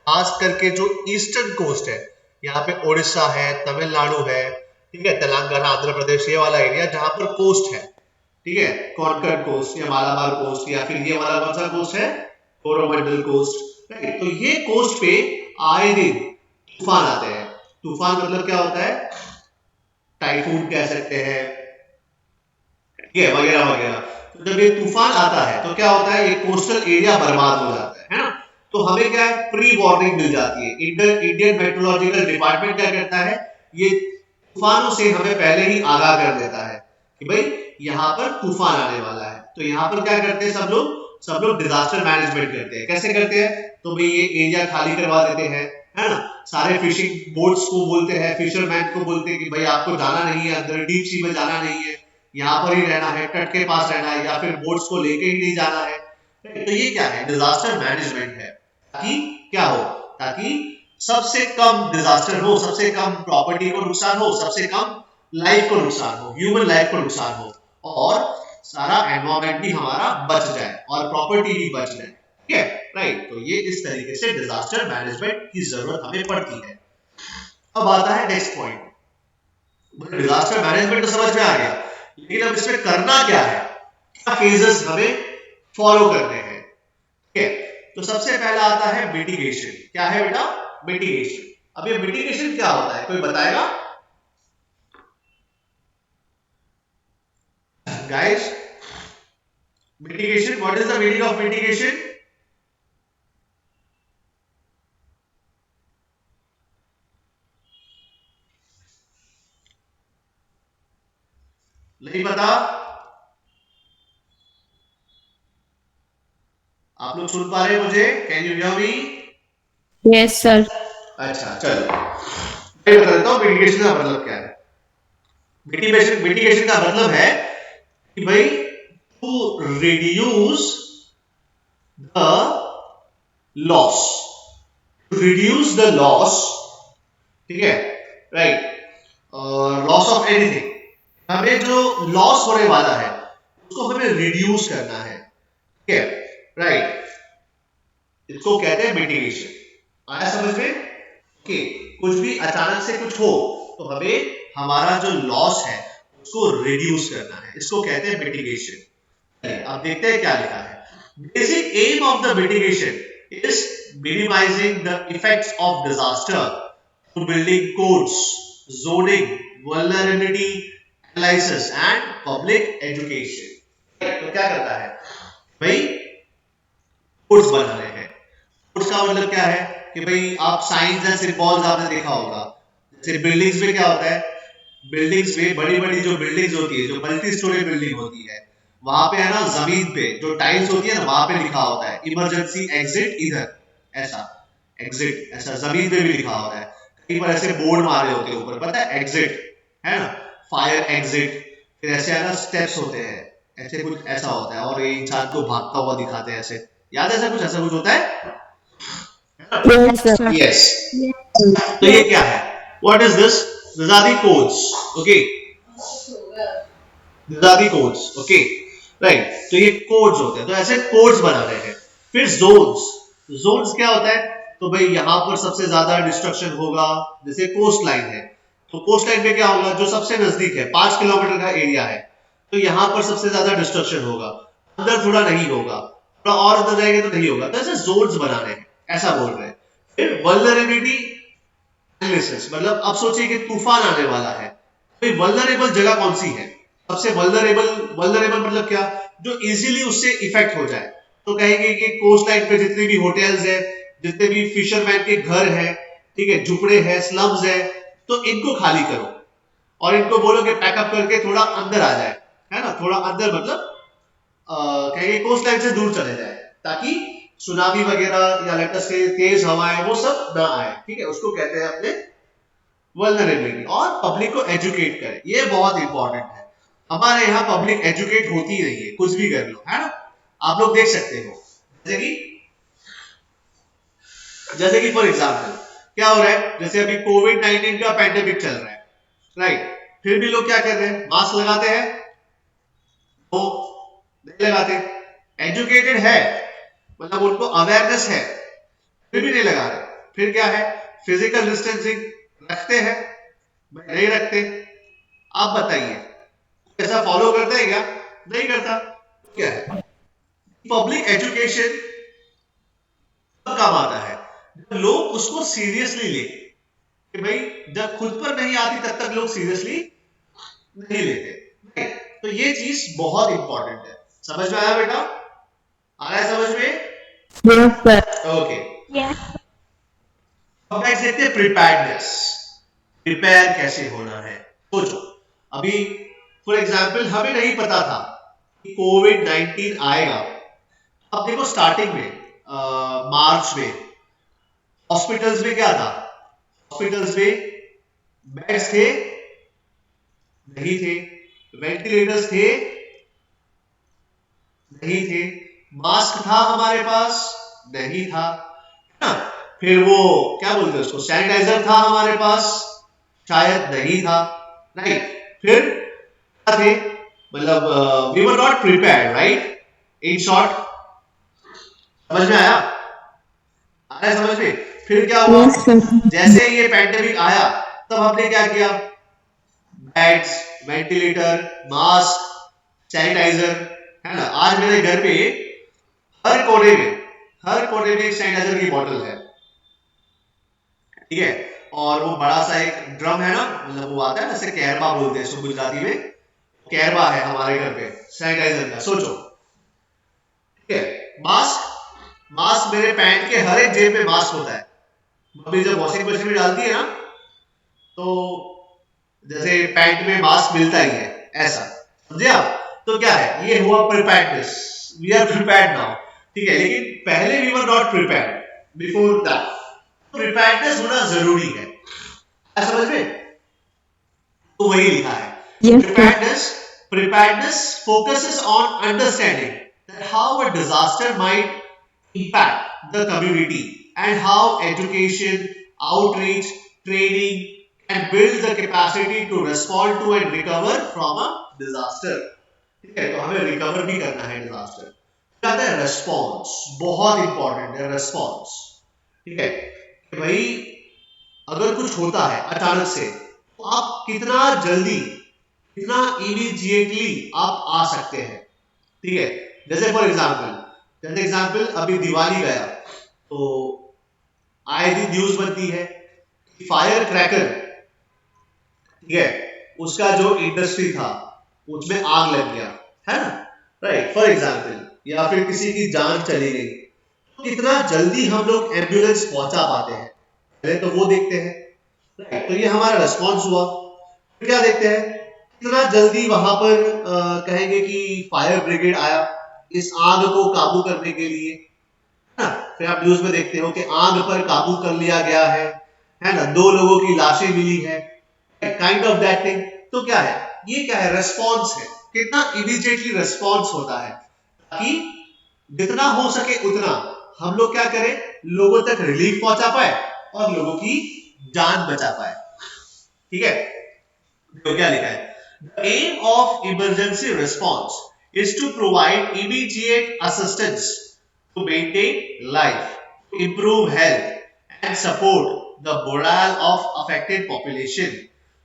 खास करके जो ईस्टर्न कोस्ट है, यहाँ पे उड़ीसा है, तमिलनाडु है, ठीक है, तेलंगाना, आंध्र प्रदेश, ये वाला एरिया जहां पर कोस्ट है, ठीक है, कॉन्कर्ड कोस्ट या मालाबार कोस्ट, या फिर ये वाला कौन सा कोस्ट है, कोरोमंडल कोस्ट, राइट। तो ये कोस्ट पे आए दिन तूफान आते हैं। तूफान मतलब क्या होता है, टाइफून कह सकते हैं, ठीक है, वगैरह वगैरह। तो जब ये तूफान आता है तो क्या होता है, ये कोस्टल एरिया बर्बाद हो जाता है ना। तो हमें क्या है, प्री वार्निंग मिल जाती है। इंडियन मेट्रोलॉजिकल डिपार्टमेंट क्या करता है, ये तूफानों से हमें पहले ही आगाह कर देता है कि भाई यहाँ पर तूफान आने वाला है। तो यहाँ पर क्या करते हैं सब लोग डिजास्टर मैनेजमेंट करते हैं। कैसे करते हैं, तो भाई ये एरिया खाली करवा देते हैं, है ना, सारे फिशिंग बोट्स को बोलते हैं, फिशरमैन को बोलते हैं कि भाई आपको जाना नहीं है अंदर, डीप सी में जाना नहीं है, यहाँ पर ही रहना है, तट के पास रहना है, या फिर बोट्स को लेके ही नहीं जाना है। तो ये क्या है, डिजास्टर मैनेजमेंट है, ताकि क्या हो, ताकि सबसे कम डिजास्टर हो, सबसे कम प्रॉपर्टी को नुकसान हो, सबसे कम लाइफ को नुकसान हो, ह्यूमन लाइफ को नुकसान हो, और सारा एनवायरमेंट भी हमारा बच जाए और प्रॉपर्टी भी बच जाए, ठीक है। राइट। तो ये इस तरीके से डिजास्टर मैनेजमेंट की जरूरत हमें पड़ती है। अब आता है नेक्स्ट पॉइंट। डिजास्टर मैनेजमेंट तो समझ में आ गया, लेकिन अब इसमें करना क्या है, क्या फेजेस हमें फॉलो करने हैं। ठीक है, तो सबसे पहला आता है मिटिगेशन। क्या है बेटा? मिटिगेशन। अब ये मिटिगेशन क्या होता है, कोई बताएगा guys? Mitigation, what is the meaning of mitigation? नहीं पता? आप लोग सुन पा रहे हैं मुझे? Can you hear me? Yes, sir. अच्छा चलो, मैं बता देता हूँ मिटिगेशन का मतलब क्या है। मिटिगेशन का मतलब है कि भाई to reduce the loss, reduce the loss, ठीक है, राइट, लॉस ऑफ एनीथिंग। हमें जो लॉस होने वाला है उसको हमें रिड्यूस करना है, ठीक है, राइट। इसको कहते हैं मिटिगेशन। आया समझ में? कि कुछ भी अचानक से कुछ हो तो हमें हमारा जो लॉस है उसको रिड्यूस करना है, इसको कहते हैं मिटिगेशन। अब देखते हैं क्या लिखा है। Basic aim of the mitigation is minimising the effects of disaster through building codes, zoning, vulnerability analysis and public education. तो क्या करता है भाई? कोड्स बना रहे हैं। कोड्स का मतलब क्या है कि भाई आप साइंस एंड सिंबल्स आपने देखा होगा। जैसे बिल्डिंग्स में क्या होता है, बिल्डिंग्स में बड़ी बड़ी जो बिल्डिंग्स होती है, जो मल्टी स्टोरी बिल्डिंग होती है, वहां पे है ना जमीन पे जो टाइल्स होती है ना, वहां पे लिखा होता है इमरजेंसी एग्जिट इधर, ऐसा एग्जिट, ऐसा जमीन पे भी लिखा होता है। कहीं पर ऐसे बोर्ड मारे होते हैं ऊपर, पता है, एग्जिट है ना, फायर एग्जिट। फिर ऐसे है ना स्टेप्स होते हैं, ऐसे कुछ ऐसा होता है, और ये इंसान को भागता हुआ दिखाते हैं ऐसे, याद है? ऐसा कुछ होता है। Yes, sir. Yes. तो ये क्या है? What is this? These are the codes. Okay. These are the codes. Okay. Right. तो ये codes होते हैं, तो ऐसे codes बना रहे हैं। फिर zones. Zones क्या होता है? तो भाई यहाँ पर सबसे ज्यादा डिस्ट्रक्शन होगा, जैसे कोस्ट लाइन है, तो कोस्ट लाइन पे क्या होगा, जो सबसे नजदीक है 5 किलोमीटर का एरिया है, तो यहाँ पर सबसे ज्यादा डिस्ट्रक्शन होगा, अंदर थोड़ा नहीं होगा, थोड़ा और अंदर जाएंगे तो नहीं होगा। तो ऐसे जोन्स बना रहे हैं, ऐसा बोल रहे हैं। फिर वल्नरेबिलिटी एनालिसिस, मतलब अब सोचिए कि तूफान आने वाला है, तो वल्नरेबल जगह कौन सी है, सबसे वल्नरेबल मतलब क्या, जो इजीली उससे इफेक्ट हो जाए। तो कहेंगे कि कोस्ट लाइन पे जितने भी होटल्स है, जितने भी फिशरमैन के घर है, ठीक है, झुपड़े हैं, स्लम्स है, तो इनको खाली करो और इनको बोलो कि पैकअप करके थोड़ा अंदर आ जाए, है ना, थोड़ा अंदर मतलब कहेंगे कोस्ट लाइन से दूर चले जाए, ताकि सुनामी वगैरह या लेट अस से तेज हवाएं वो सब ना आए, ठीक है। उसको कहते हैं अपने वल्नरेबिलिटी। और पब्लिक को एजुकेट करें, ये बहुत इंपॉर्टेंट है। हमारे यहाँ पब्लिक एजुकेट होती नहीं है, कुछ भी कर लो, है ना। आप लोग देख सकते हो, जैसे कि फॉर एग्जाम्पल क्या हो रहा है, जैसे अभी कोविड-19 का पैंडेमिक चल रहा है, राइट, फिर भी लोग क्या कर रहे हैं, मास्क लगाते हैं? वो नहीं लगाते। एजुकेटेड है, मतलब उनको अवेयरनेस है, फिर भी नहीं लगा रहे। फिर क्या है, फिजिकल डिस्टेंसिंग रखते हैं? नहीं रखते। आप बताइए ऐसा फॉलो करता है क्या? नहीं करता। क्या है, पब्लिक एजुकेशन कब काम आता है, जब लोग उसको सीरियसली ले, कि भाई जब खुद पर नहीं आती तब तक लोग सीरियसली नहीं लेते। तो ये चीज बहुत इंपॉर्टेंट है। समझ में आया बेटा? आ रहा है समझ में? Yes, sir. ओके। Yes. अब नेक्स्ट देखते हैं प्रिपेयर्डनेस। प्रिपेयर कैसे होना है। सोचो, अभी फॉर एग्जांपल हमें नहीं पता था कि कोविड-19 आएगा। अब देखो स्टार्टिंग में मार्च में हॉस्पिटल्स में क्या था, हॉस्पिटल्स में बेड्स थे? नहीं थे। वेंटिलेटर्स थे? नहीं थे। मास्क था हमारे पास? नहीं था, है ना। फिर वो क्या बोलते हैं उसको, सैनिटाइजर था हमारे पास? शायद नहीं था, राइट। फिर क्या थे, मतलब we were not prepared, right. In short, समझ में आया? आ रहा है समझ में? फिर क्या हुआ, Yes, sir. जैसे ये पैंडेमिक आया तब हमने क्या किया, बेड्स, वेंटिलेटर, मास्क, सैनिटाइजर, है ना। आज मेरे घर पे हर कोने में एक सैनिटाइजर की बोतल है, ठीक है। और वो बड़ा सा एक ड्रम है ना, मतलब वो आता है जैसे कैरबा बोलते हैं इसको गुजराती में, कैरबा है हमारे घर पे सैनिटाइजर का, सोचो, ठीक है। मास्क मेरे पैंट के हर एक जेब में मास्क होता है। मम्मी जब वॉशिंग मशीन में डालती है ना, तो जैसे पैंट में मास्क मिलता ही है, ऐसा समझे आप। तो क्या है, ये हुआ preparedness, we are prepared now, ठीक है। लेकिन पहले we were not prepared before that, preparedness होना जरूरी है, समझ में। तो वही लिखा है, Yes, sir. preparedness focuses on understanding that how a disaster might impact the community and how education, outreach, training can build the capacity to respond to and recover from a disaster. ठीक है, तो हमें रिकवर भी करना है डिजास्टर। क्या है रेस्पॉन्स, बहुत इंपॉर्टेंट है रेस्पॉन्स, ठीक है। कि भाई अगर कुछ होता है अचानक से तो आप कितना जल्दी, कितना इमीडिएटली आप आ सकते हैं, ठीक है। जैसे फॉर एग्जाम्पल अभी दिवाली गया तो आए दिन न्यूज बनती है कि फायर क्रैकर, ठीक है, उसका जो इंडस्ट्री था उसमें आग लग गया, है ना, राइट, फॉर एग्जाम्पल। या फिर किसी की जान चली गई तो कितना जल्दी हम लोग एम्बुलेंस पहुंचा पाते हैं, पहले तो वो देखते हैं, राइट। तो ये हमारा रेस्पॉन्स हुआ। फिर क्या देखते हैं, कितना जल्दी वहां पर कहेंगे कि फायर ब्रिगेड आया इस आग को काबू करने के लिए, है ना। फिर आप न्यूज में देखते हो कि आग पर काबू कर लिया गया है ना, 2 लोगों की लाशें मिली है, काइंड ऑफ दैट थिंग। तो क्या है, ये क्या है, रेस्पॉन्स है, कितना इमीडिएटली रेस्पॉन्स होता है, ताकि जितना हो सके उतना हम लोग क्या करें, लोगों तक रिलीफ पहुंचा पाए और लोगों की जान बचा पाए, ठीक है। तो क्या लिखा है, the aim of emergency response is to provide immediate assistance to maintain life, to improve health and support the morale of affected population.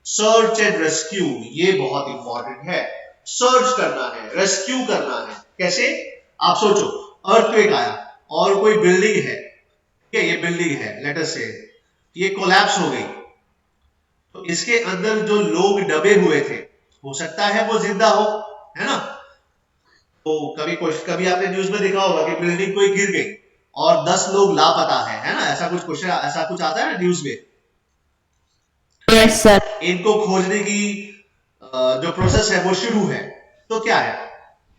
Search and rescue, ये बहुत इंपॉर्टेंट है, सर्च करना है, रेस्क्यू करना है। कैसे, आप सोचो, अर्थक्वेक आया और कोई बिल्डिंग है, ठीक है, ये बिल्डिंग है, लेट अस से ये कोलैप्स हो गई, तो इसके अंदर जो लोग दबे हुए थे हो सकता है वो जिंदा हो, है ना। तो कभी आपने न्यूज में देखा होगा कि बिल्डिंग कोई गिर गई और 10 लोग लापता है ना, ऐसा कुछ आता है ना न्यूज में। Yes, sir. इनको खोजने की जो प्रोसेस है वो शुरू है। तो क्या है,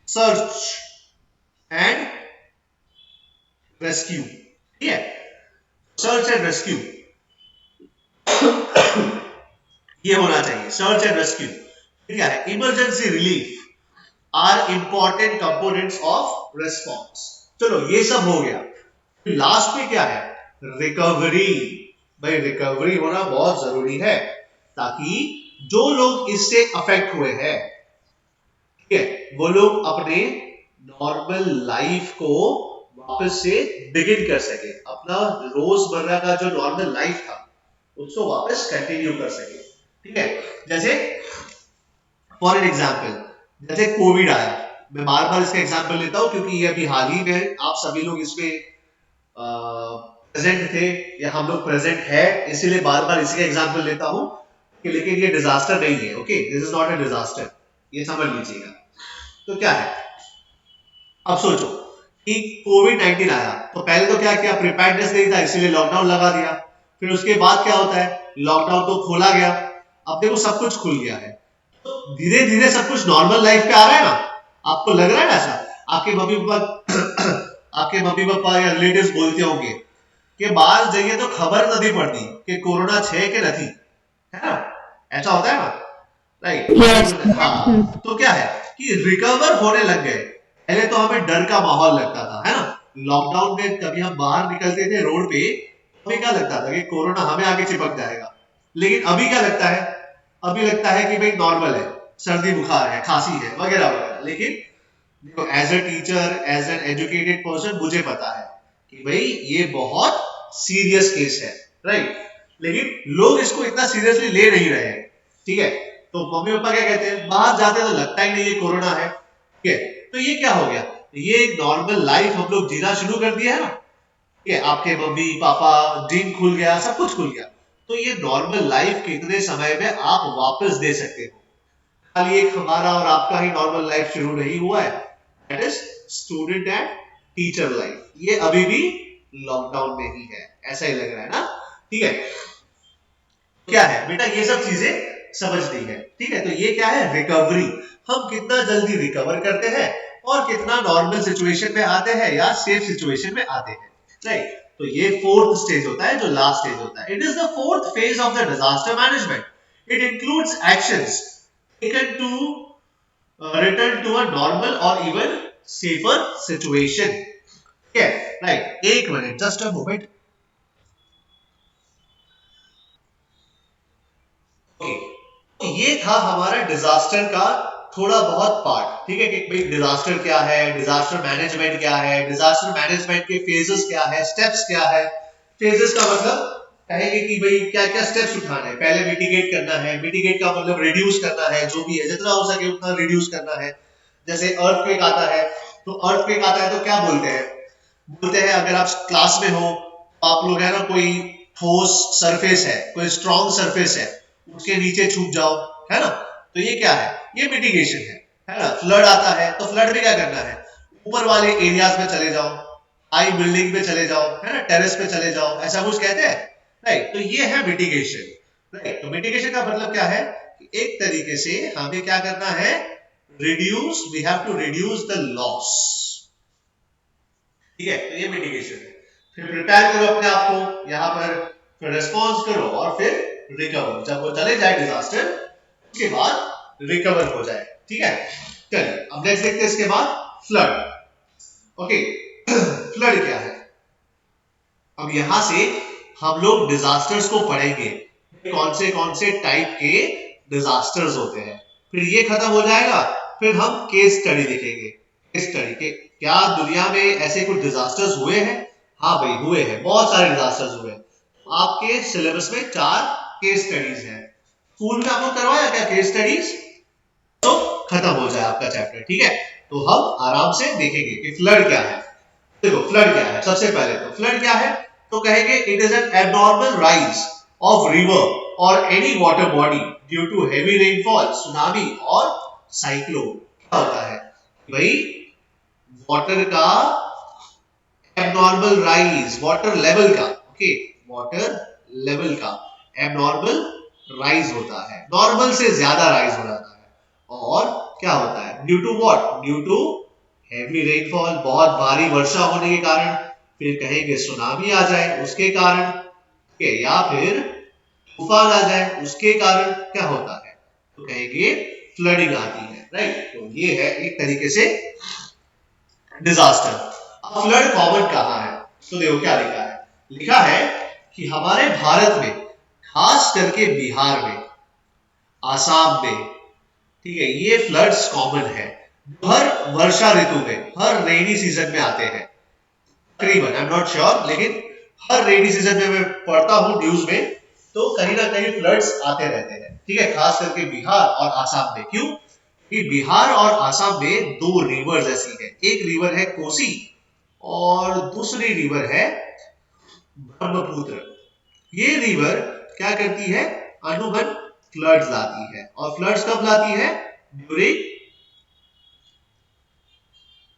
सर्च एंड रेस्क्यू, ठीक है, सर्च एंड रेस्क्यू ये होना चाहिए, सर्च एंड रेस्क्यू। क्या है, emergency relief are important components of response. चलो ये सब हो गया, लास्ट में क्या है, रिकवरी। भाई रिकवरी होना बहुत जरूरी है, ताकि जो लोग इससे अफेक्ट हुए हैं, ठीक है, वो लोग अपने नॉर्मल लाइफ को वापस से बिगिन कर सके, अपना रोजमर्रा का जो नॉर्मल लाइफ था उसको वापस कंटिन्यू कर सके, ठीक है। जैसे फॉर एन एग्जाम्पल, जैसे कोविड आया, मैं बार बार इसका एग्जाम्पल लेता हूं क्योंकि ये अभी हाल ही में आप सभी लोग इसमें प्रेजेंट थे या हम लोग प्रेजेंट है, इसीलिए बार बार इसी का एग्जाम्पल लेता हूं कि लेकिन ये डिजास्टर नहीं है, okay, this is not a disaster, ये समझ लीजिएगा। तो क्या है, अब सोचो कि कोविड-19 आया तो पहले तो क्या किया, प्रिपेयर्डनेस नहीं था इसीलिए लॉकडाउन लगा दिया। फिर उसके बाद क्या होता है, लॉकडाउन तो खोला गया, अब देखो सब कुछ खुल गया है, तो धीरे धीरे सब कुछ नॉर्मल लाइफ पे आ रहा है ना। आपको लग रहा है ना ऐसा, आपके मम्मी पापा या रिलेटिव्स बोलते होंगे कि बाहर जाइए तो खबर नहीं पड़ती कि कोरोना छे के नहीं, है ना, ऐसा होता है ना, राइट। Yes. हाँ, तो क्या है कि रिकवर होने लग गए। पहले तो हमें डर का माहौल लगता था, है ना, लॉकडाउन में कभी हम बाहर निकलते थे रोड पे, हमें क्या लगता था कि कोरोना हमें आगे चिपक जाएगा। लेकिन अभी क्या लगता है, अभी लगता है कि भाई नॉर्मल है, सर्दी बुखार है, खांसी है, वगैरह वगैरह। लेकिन देखो, as a teacher, as an educated person, मुझे पता है कि भाई ये बहुत सीरियस केस है, राइट। लेकिन लोग इसको इतना सीरियसली ले नहीं रहे हैं, ठीक है। तो मम्मी पापा क्या कहते हैं, बाहर जाते हैं तो लगता ही नहीं ये कोरोना है, ठीक है। तो ये क्या हो गया, ये एक नॉर्मल लाइफ हम लोग जीना शुरू कर दिया है ना, ठीक है। आपके मम्मी पापा, जिम खुल गया, सब कुछ खुल गया, तो ये नॉर्मल लाइफ कितने समय में आप वापस दे सकते हो। खाली एक हमारा और आपका ही नॉर्मल लाइफ शुरू नहीं हुआ है, that is student and teacher life, ये अभी भी लॉकडाउन में ही है, ऐसा ही लग रहा है ना, ठीक है। क्या है बेटा, ये सब चीजें समझनी है, ठीक है। तो ये क्या है, रिकवरी, हम कितना जल्दी रिकवर करते हैं और कितना नॉर्मल सिचुएशन में आते हैं या सेफ सिचुएशन में आते हैं, राइट। तो ये फोर्थ स्टेज होता है, जो लास्ट स्टेज होता है। It is the fourth phase of the disaster management. It includes actions taken to return to a normal और इवन सेफर सिचुएशन, ठीक है, राइट। एक minute, just a moment. Okay, ये था हमारा डिजास्टर का थोड़ा बहुत पार्ट, ठीक है, कि भाई डिजास्टर क्या है, डिजास्टर मैनेजमेंट क्या है, डिजास्टर मैनेजमेंट के फेजेस क्या है, स्टेप्स क्या है। फेजेस का मतलब कहेंगे कि भाई क्या क्या स्टेप्स उठाने हैं। पहले मिटिगेट करना है, मिटिगेट का मतलब रिड्यूस करना है, जो भी है जितना हो सके उतना रिड्यूस करना है। जैसे अर्थक्वेक आता है, तो अर्थक्वेक आता है तो क्या बोलते हैं, बोलते हैं अगर आप क्लास में हो, आप लोग है ना, कोई ठोस सरफेस है, कोई स्ट्रॉन्ग सरफेस है, उसके नीचे छुप जाओ, है ना। तो ये क्या है, ये मिटिगेशन है ना। फ्लड आता है तो फ्लड में क्या करना है, ऊपर वाले एरियाज में चले जाओ, हाई बिल्डिंग पे चले जाओ, है ना, टेरेस पे चले जाओ, ऐसा कुछ कहते हैं, राइट। तो ये है मिटिगेशन, राइट। तो मिटिगेशन का मतलब क्या है कि एक तरीके से हमें क्या करना है, reduce, we have to reduce the loss, ठीक है। तो ये मिटिगेशन है। फिर प्रिपेयर करो अपने आप को यहाँ पर, फिर रिस्पॉन्स करो और फिर रिकवर, जब वो चले जाए डिजास्टर, उसके बाद रिकवर हो जाए, ठीक है। चलिए अब नेक्स्ट देखते हैं, इसके बाद फ्लड। ओके, फ्लड क्या है, अब यहां से हम लोग डिजास्टर्स को पढ़ेंगे, कौन से टाइप के डिजास्टर्स होते हैं। फिर ये खत्म हो जाएगा, फिर हम केस स्टडी देखेंगे, केस स्टडी के क्या दुनिया में ऐसे कुछ डिजास्टर्स हुए हैं। हाँ भाई हुए हैं, बहुत सारे डिजास्टर्स हुए हैं। आपके सिलेबस में 4 केस स्टडीज हैं। स्कूल में आपको करवाया क्या केस स्टडीज, तो खत्म हो जाए आपका चैप्टर, ठीक है। तो हम आराम से देखेंगे कि फ्लड क्या है। देखो फ्लड क्या है, सबसे पहले तो फ्लड क्या है, तो कहेंगे it is an abnormal rise of river और any water body due to heavy rainfall, tsunami और साइक्लोन। क्या होता है भाई, वाटर का एबनॉर्मल राइज, वाटर लेवल का, ओके, वाटर लेवल का एबनॉर्मल राइज होता है, नॉर्मल से ज्यादा राइज हो जाता है। और क्या होता है, due to what, due to heavy rainfall, बहुत भारी वर्षा होने के कारण, फिर कहेंगे सुनामी आ जाए उसके कारण, ठीक है, या फिर तूफान आ जाए उसके कारण क्या होता है, तो कहेंगे फ्लडिंग आती है, राइट। तो ये है एक तरीके से डिजास्टर। अब फ्लड कॉमन कहां है, तो देखो क्या लिखा है, लिखा है कि हमारे भारत में, खास करके बिहार में, आसाम में, ठीक है, ये फ्लड्स कॉमन है, हर वर्षा ऋतु में, हर रेनी सीजन में आते हैं तकरीबन, आई एम नॉट श्योर, लेकिन हर रेनी सीजन में मैं पढ़ता हूं न्यूज में, तो कहीं ना कहीं फ्लड्स आते रहते हैं, ठीक है, खास करके बिहार और आसाम में। क्यों, कि बिहार और आसाम में 2 रिवर्स ऐसी है, एक रिवर है कोसी और दूसरी रिवर है ब्रह्मपुत्र। ये रिवर क्या करती है, अनुबन फ्लड्स लाती है, और फ्लड्स कब लाती है, ड्यूरिंग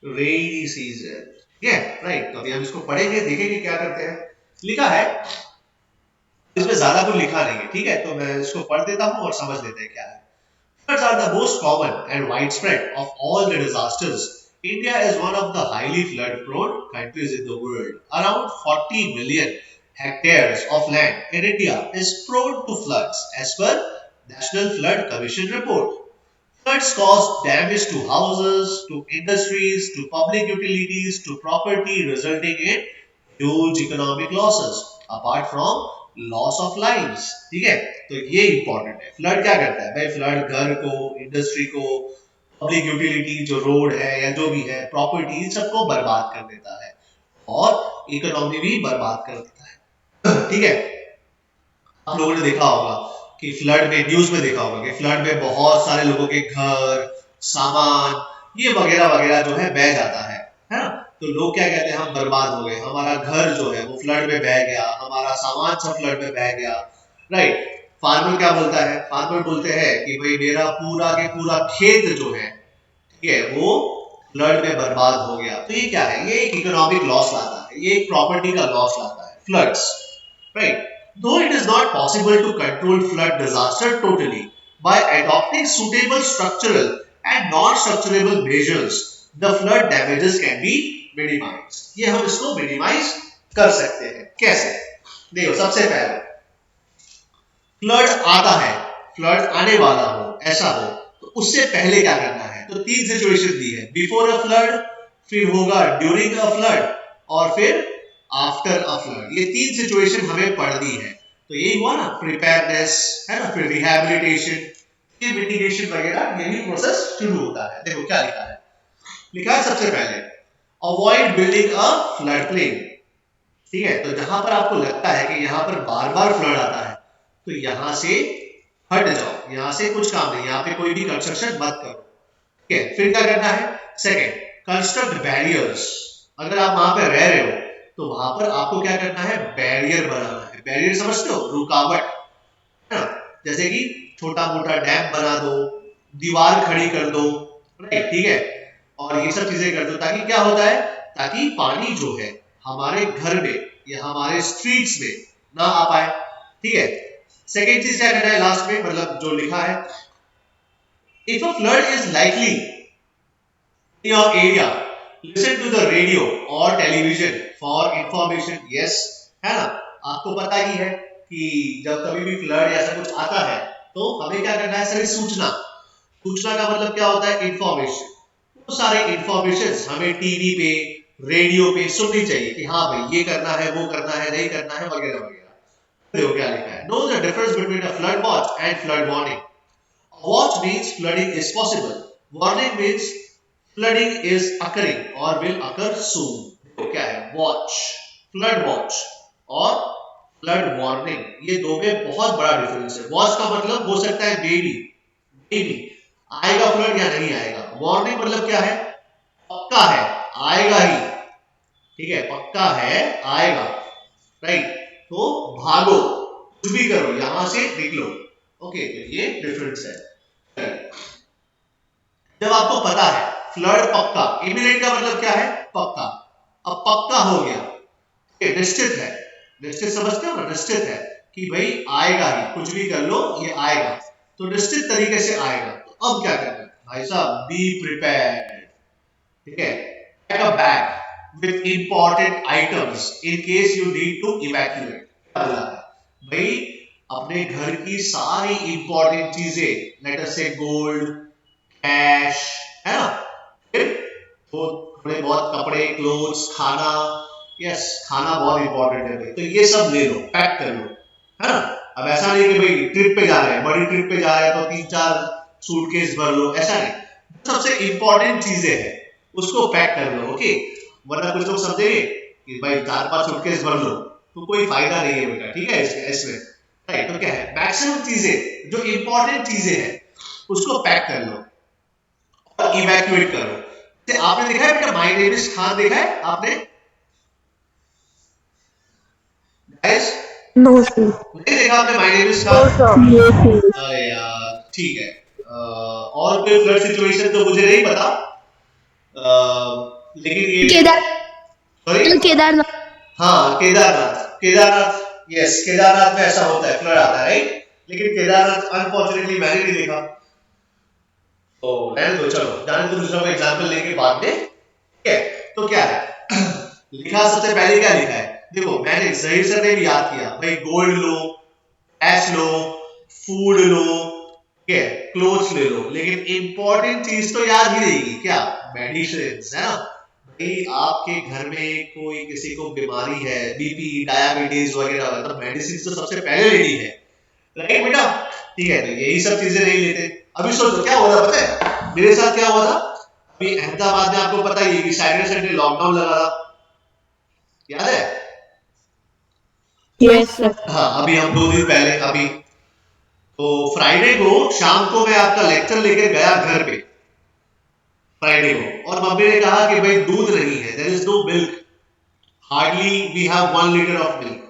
रेनी सीजन, ठीक है, राइट। तो अभी हम इसको पढ़ेंगे, देखेंगे क्या करते हैं। लिखा है, इसमें ज्यादा कुछ लिखा नहीं है, ठीक है, तो मैं इसको पढ़ देता हूं और समझ लेते हैं क्या है। Floods are the most common and widespread of all the disasters. India is one of the highly flood-prone countries in the world. Around 40 million hectares of land in India is prone to floods, as per National Flood Commission report. Floods cause damage to houses, to industries, to public utilities, to property, resulting in huge economic losses, apart from loss of lives, ठीक है। तो ये इंपॉर्टेंट है। फ्लड क्या करता है भाई, फ्लड घर को, इंडस्ट्री को, पब्लिक यूटिलिटी जो रोड है या जो भी है, प्रॉपर्टी, सबको बर्बाद कर देता है और इकोनॉमी भी बर्बाद कर देता है, ठीक है, आप लोगों ने देखा होगा कि फ्लड में, न्यूज में देखा होगा कि फ्लड में बहुत सारे लोगों के घर, सामान, ये वगैरह वगैरह जो है बह जाता है ना। तो लोग क्या कहते हैं, हम बर्बाद हो गए, हमारा घर जो है वो फ्लड में बह गया, हमारा सामान सब फ्लड में बह गया, राइट। फार्मर क्या बोलता है, फार्मर बोलते हैं कि भाई मेरा पूरा के पूरा खेत जो है, ठीक है, वो फ्लड में बर्बाद हो गया। तो ये क्या है, ये एक इकोनॉमिक लॉस लाता है, ये एक प्रॉपर्टी का लॉस लाता है, floods, right? Though it is not possible to control flood disaster totally, by adopting suitable structural and non-structurable measures, the flood damages can be minimized. ये हम इसको minimize कर सकते हैं। कैसे? देखो, सबसे पहले फ्लड आता है, फ्लड आने वाला हो, ऐसा हो, तो उससे पहले क्या करना है? तो तीन सिचुएशन दी है, बिफोर अ फ्लड, फिर होगा ड्यूरिंग अ फ्लड, और फिर आफ्टर अ फ्लड। ये तीन सिचुएशन हमें पढ़नी है। तो यही हुआ ना, प्रिपेयरनेस है ना, फिर रिहैबिलिटेशन, फिर मिटिगेशन वगैरह, यही प्रोसेस शुरू होता है। देखो क्या लिखा है, लिखा है सबसे पहले अवॉइड बिल्डिंग अ फ्लड प्लेन। ठीक है, तो जहां पर आपको लगता है कि यहां पर बार बार फ्लड आता है, तो यहां से हट जाओ, यहां से कुछ काम नहीं, यहां पे कोई भी कंस्ट्रक्शन मत करो। ठीक है, फिर क्या करना है, सेकंड, कंस्ट्रक्ट बैरियर्स। अगर आप वहां पे रह रहे हो तो वहां पर आपको क्या करना है, बैरियर बनाना है। बैरियर समझते हो, रुकावट, है ना, जैसे कि छोटा मोटा डैम बना दो, दीवार खड़ी कर दो, राइट, ठीक है, और ये सब चीजें कर दो, ताकि क्या होता है, ताकि पानी जो है हमारे घर में या हमारे स्ट्रीट्स में ना आ पाए। ठीक है, सेकेंड चीज क्या करना है लास्ट में, मतलब जो लिखा है, if a flood is likely in your area, listen to the radio और टेलीविजन फॉर इंफॉर्मेशन। यस, है ना, आपको पता ही है कि जब कभी भी फ्लड ऐसा कुछ आता है तो हमें क्या करना है, सभी सूचना, सूचना का मतलब क्या होता है, इंफॉर्मेशन। वो सारे इंफॉर्मेशन हमें टीवी पे, रेडियो पे सुननी चाहिए कि हाँ भाई ये करना है, वो करना है, नहीं करना है, वगैरह वगैरह। देखो क्या लिखा है, know the difference between a flood watch and flood warning. Watch means flooding is possible, warning means flooding is occurring और विल अकर सून। देखो क्या है, वॉच, फ्लड वॉच और फ्लड वार्निंग, ये दो में बहुत बड़ा डिफरेंस है। वॉच का मतलब हो सकता है डेली, डेली आएगा फ्लड या नहीं आएगा। वार्निंग मतलब क्या है, पक्का है, आएगा ही, ठीक है, पक्का है, आएगा, राइट, तो भागो, कुछ भी करो, यहां से निकलो। ओके, तो ये डिफरेंस है। जब आपको पता है फ्लड पक्का, इमिनेंट का मतलब क्या है, पक्का, अब पक्का हो गया, निश्चित है, निश्चित समझते हो ना, निश्चित है कि भाई आएगा ही, कुछ भी कर लो ये आएगा, तो निश्चित तरीके से आएगा। तो अब क्या करना है भाई साहब, बी प्रिपेयर्ड। ठीक है, pack a bag with important items in case you need to evacuate. क्या बोला है भाई, अपने घर की सारी इंपॉर्टेंट चीजें, लेट अस से गोल्ड, कैश, है ना, फिर तो थोड़े बहुत कपड़े, क्लोथ्स, खाना, यस, खाना बहुत इंपॉर्टेंट है भाई, तो ये सब ले लो, पैक कर लो, है ना। अब ऐसा नहीं कि भाई ट्रिप पे जा रहे हैं, बड़ी ट्रिप पे जा रहे हैं तो 3-4 सूटकेस भर लो, ऐसा नहीं, सबसे इंपॉर्टेंट चीजें हैं उसको पैक कर लो। ओके, वरना कुछ लोग समझेंगे कि भाई 4-5 सूटकेस भर लो, तो कोई फायदा नहीं है बेटा, ठीक है, इसमें, राइट। तो क्या है, मैक्सिमम चीजें जो इंपॉर्टेंट चीजें हैं उसको पैक कर लो और इवैक्यूएट करो। आपने देखा है बेटा, माय नेम इज खान, देखा है आपने गाइस? No, sir. नहीं देखा आपने my name is Khan? Yes, sir. अरे यार, ठीक है, और कोई फ्लड सिचुएशन तो मुझे नहीं पता, लेकिन ये केदार, सॉरी, केदारनाथ। हाँ केदारनाथ, केदारनाथ, यस, केदारनाथ में ऐसा होता है, फ्लड आता है, राइट, लेकिन केदारनाथ अनफॉर्चुनेटली मैंने नहीं देखा, तो रहने दो, चलो जाने दो, दूसरा एग्जांपल लेके बाद में। ठीक है, तो क्या है लिखा, सबसे पहले क्या लिखा है, देखो मैंने जहीर सर ने भी याद किया भाई, गोल्ड लो, कैश लो, फूड लो, ठीक है, क्लोथ्स ले लो, लेकिन इंपॉर्टेंट चीज तो याद ही रहेगी, क्या, मेडिसिन, है ना भाई। आपके घर में कोई किसी को बीमारी है, बीपी, डायबिटीज वगैरह, तो मेडिसिन तो सबसे पहले लेनी है, राइट बेटा। ठीक है, तो यही सब चीजें नहीं लेते। अभी सोचो क्या हो रहा, पता है मेरे साथ क्या हुआ था, अभी अहमदाबाद में आपको पता ही है कि सैटरडे संडे लॉकडाउन लगा था, याद है, Yes, sir. हाँ, अभी हम 2 दिन पहले अभी तो फ्राइडे को शाम को मैं आपका लेक्चर लेके गया घर पे फ्राइडे को, और मम्मी ने कहा कि भाई दूध नहीं है, there is no milk, hardly we have 1 litre of milk.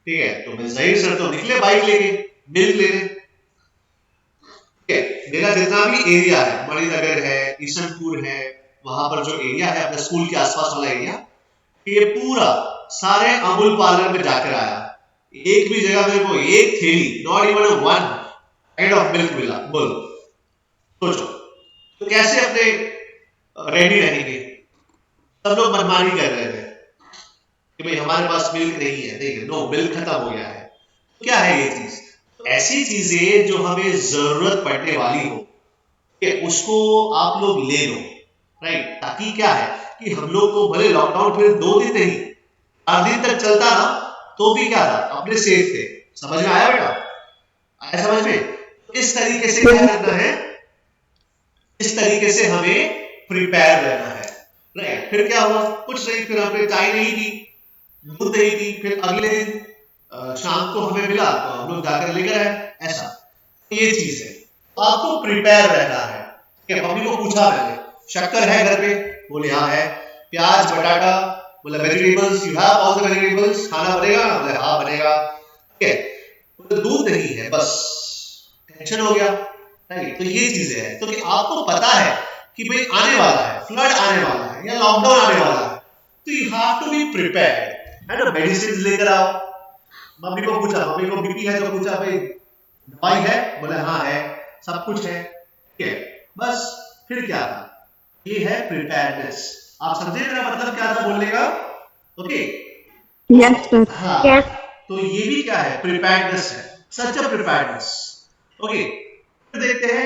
ठीक है, तो मैं जाहिर सर तो निकले बाइक लेके मिल्क लेने। ठीक है, मेरा जितना भी एरिया है, मणिनगर है, ईशनपुर है, वहां पर जो एरिया है अपने स्कूल के आसपास वाला एरिया, ये पूरा सारे अमूल पार्लर में जाकर आया, एक भी जगह मेरे को एक थैली, not even one kind of milk मिला। बोलो, सोचो तो कैसे अपने रेडी रहेंगे। सब लोग मनमानी कर रहे थे कि भाई हमारे पास मिल्क नहीं है, देखिए नो मिल्क खत्म हो गया है। क्या है ये चीज? ऐसी चीजें जो हमें जरूरत पड़ने वाली हो कि उसको आप लोग ले लो, राइट, ताकि क्या है कि हम लोग को भले लॉकडाउन फिर 2 दिन नहीं 8 दिन तक चलता ना तो भी क्या था, अपने सेफ थे। समझ में आया बेटा? आया समझ में? इस तरीके से क्या करना है, इस तरीके से हमें प्रिपेयर रहना है, राइट। फिर क्या हुआ? कुछ नहीं, फिर हमने चाय नहीं पी, दूध नहीं पी, फिर अगले दिन शाम को हमें मिला तो हम लोग जाकर लेकर आए। ऐसा ये चीज है, तो आपको प्रिपेयर रहना है। ठीक है, मम्मी को पूछा मैंने, शक्कर है घर पे? बोले हाँ है। प्याज, बटाटा, बोले vegetables, you have all the vegetables, खाना बनेगा? बोले हाँ बनेगा। ठीक है, बोले दूध नहीं है, बस टेंशन हो गया, राइट। तो ये चीजें हैं, तो कि आपको पता है कि भाई आने वाला है, फ्लड आने वाला है या लॉकडाउन आने वाला है, तो you have to be prepared, है ना। मेडिसिन लेकर आओ। मम्मी को पूछा, मम्मी को बीपी है तो पूछा भाई दवाई है? बोले हाँ है, सब कुछ है। ठीक है, बस फिर क्या था, ये है प्रिपेयर्डनेस। आप समझे मेरा मतलब क्या था बोलने का? Okay, Yes, sir. हाँ, Yes. तो ये भी क्या है, प्रिपेयर्डनेस है, सच अ प्रिपेयर्डनेस। ओके, फिर देखते हैं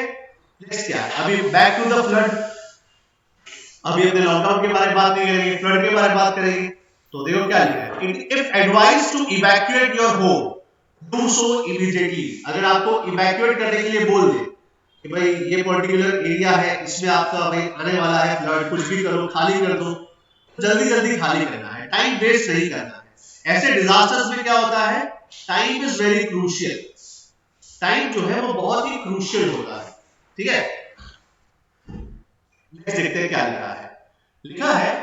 नेक्स्ट क्या है। अभी बैक टू द फ्लड, अभी अपने लॉकडाउन के बारे में बात नहीं करेंगे, फ्लड के बारे में बात करेंगे। तो देखो क्या लिखा है, if advise to evacuate your home do so immediately. अगर आपको इवैक्यूएट करने के लिए बोल दे कि भाई ये पर्टिकुलर एरिया है, इसमें आपका भाई आने वाला है फ्लड, कुछ भी करो, खाली कर दो, जल्दी जल्दी खाली करना है, टाइम वेस्ट नहीं करना है। ऐसे डिजास्टर्स में क्या होता है, time is very crucial. Time जो है वो बहुत ही क्रूशियल होता है। ठीक है, नेक्स्ट देखते हैं क्या लिखा है। लिखा है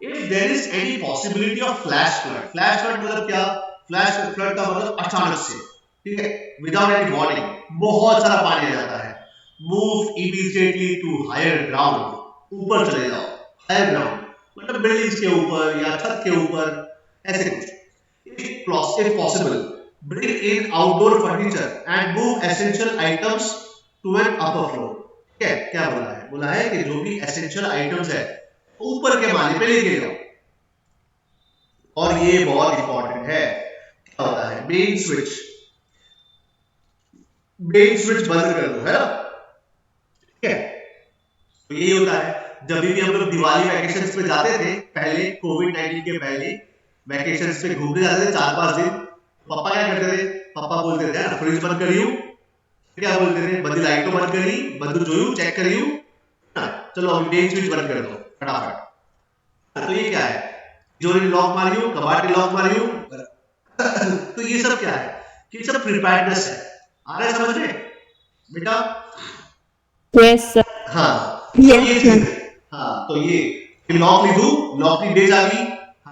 if there is any possibility of flash flood. Flash flood मतलब क्या? फ्लैश फ्लड का मतलब अचानक से, ठीक है, विदाउट एनी वार्निंग बहुत सारा पानी आ जाता है। Move immediately to higher ground, ऊपर चले जाओ, हायर ग्राउंड मतलब बिल्डिंग्स के ऊपर या छत के ऊपर, ऐसे कुछ। if possible bring in outdoor furniture and move essential items to an upper floor। ठीक है, क्या बोला है? बोला है कि जो भी एसेंशियल आइटम्स है ऊपर के माले पे लेके जाओ। और ये बहुत इंपॉर्टेंट है, क्या होता है, मेन स्विच बंद कर दो, है ना। ठीक है, तो यही होता है। जब भी हम लोग दिवाली वैकेशंस पे जाते थे, पहले कोविड-19 के पहले वैकेशंस पे घूमने जाते थे 4-5 दिन, पापा क्या करते थे? पापा बोलते थे ना फ्रिज बंद करियो, क्या बोलते थे? बंदी लाइटों बंद करी, बंद जोयू चेक करियो, चलो अभी मेन स्विच बंद कर दो फटाफट। तो ये क्या है, जोरी लॉक मारियो, कबाड़ लॉक मारियो। तो ये सब क्या है कि सब प्रिपेयर्डनेस है। आ रहा है समझ में बेटा? Yes, sir. हाँ, Yes, ये sir. चीज है। हाँ, तो ये लॉक लिख दूं, लॉक की बेच आ गई,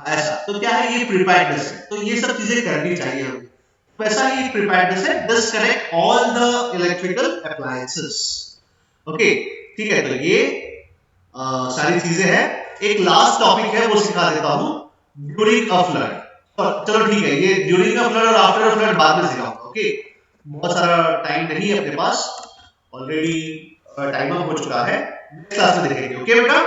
ऐसा। तो क्या है, ये प्रिपेयर्डनेस है। तो ये सब चीजें करनी चाहिए हमें। वैसा ही प्रिपेयर्डनेस है, disconnect all the electrical appliances. Okay, ठीक है, तो ये सारी चीजें हैं। एक लास्ट टॉपिक है वो सिखा देता हूं, ड्यूरिंग अ फ्लड। चलो ठीक है, ये ड्यूरिंग अ फ्लड और आफ्टर अ फ्लड बाद में सिखाऊंगा। ओके, बहुत सारा टाइम नहीं है अपने पास, ऑलरेडी टाइम अप हो चुका है, नेक्स्ट क्लास में देखेंगे। ओके बेटा?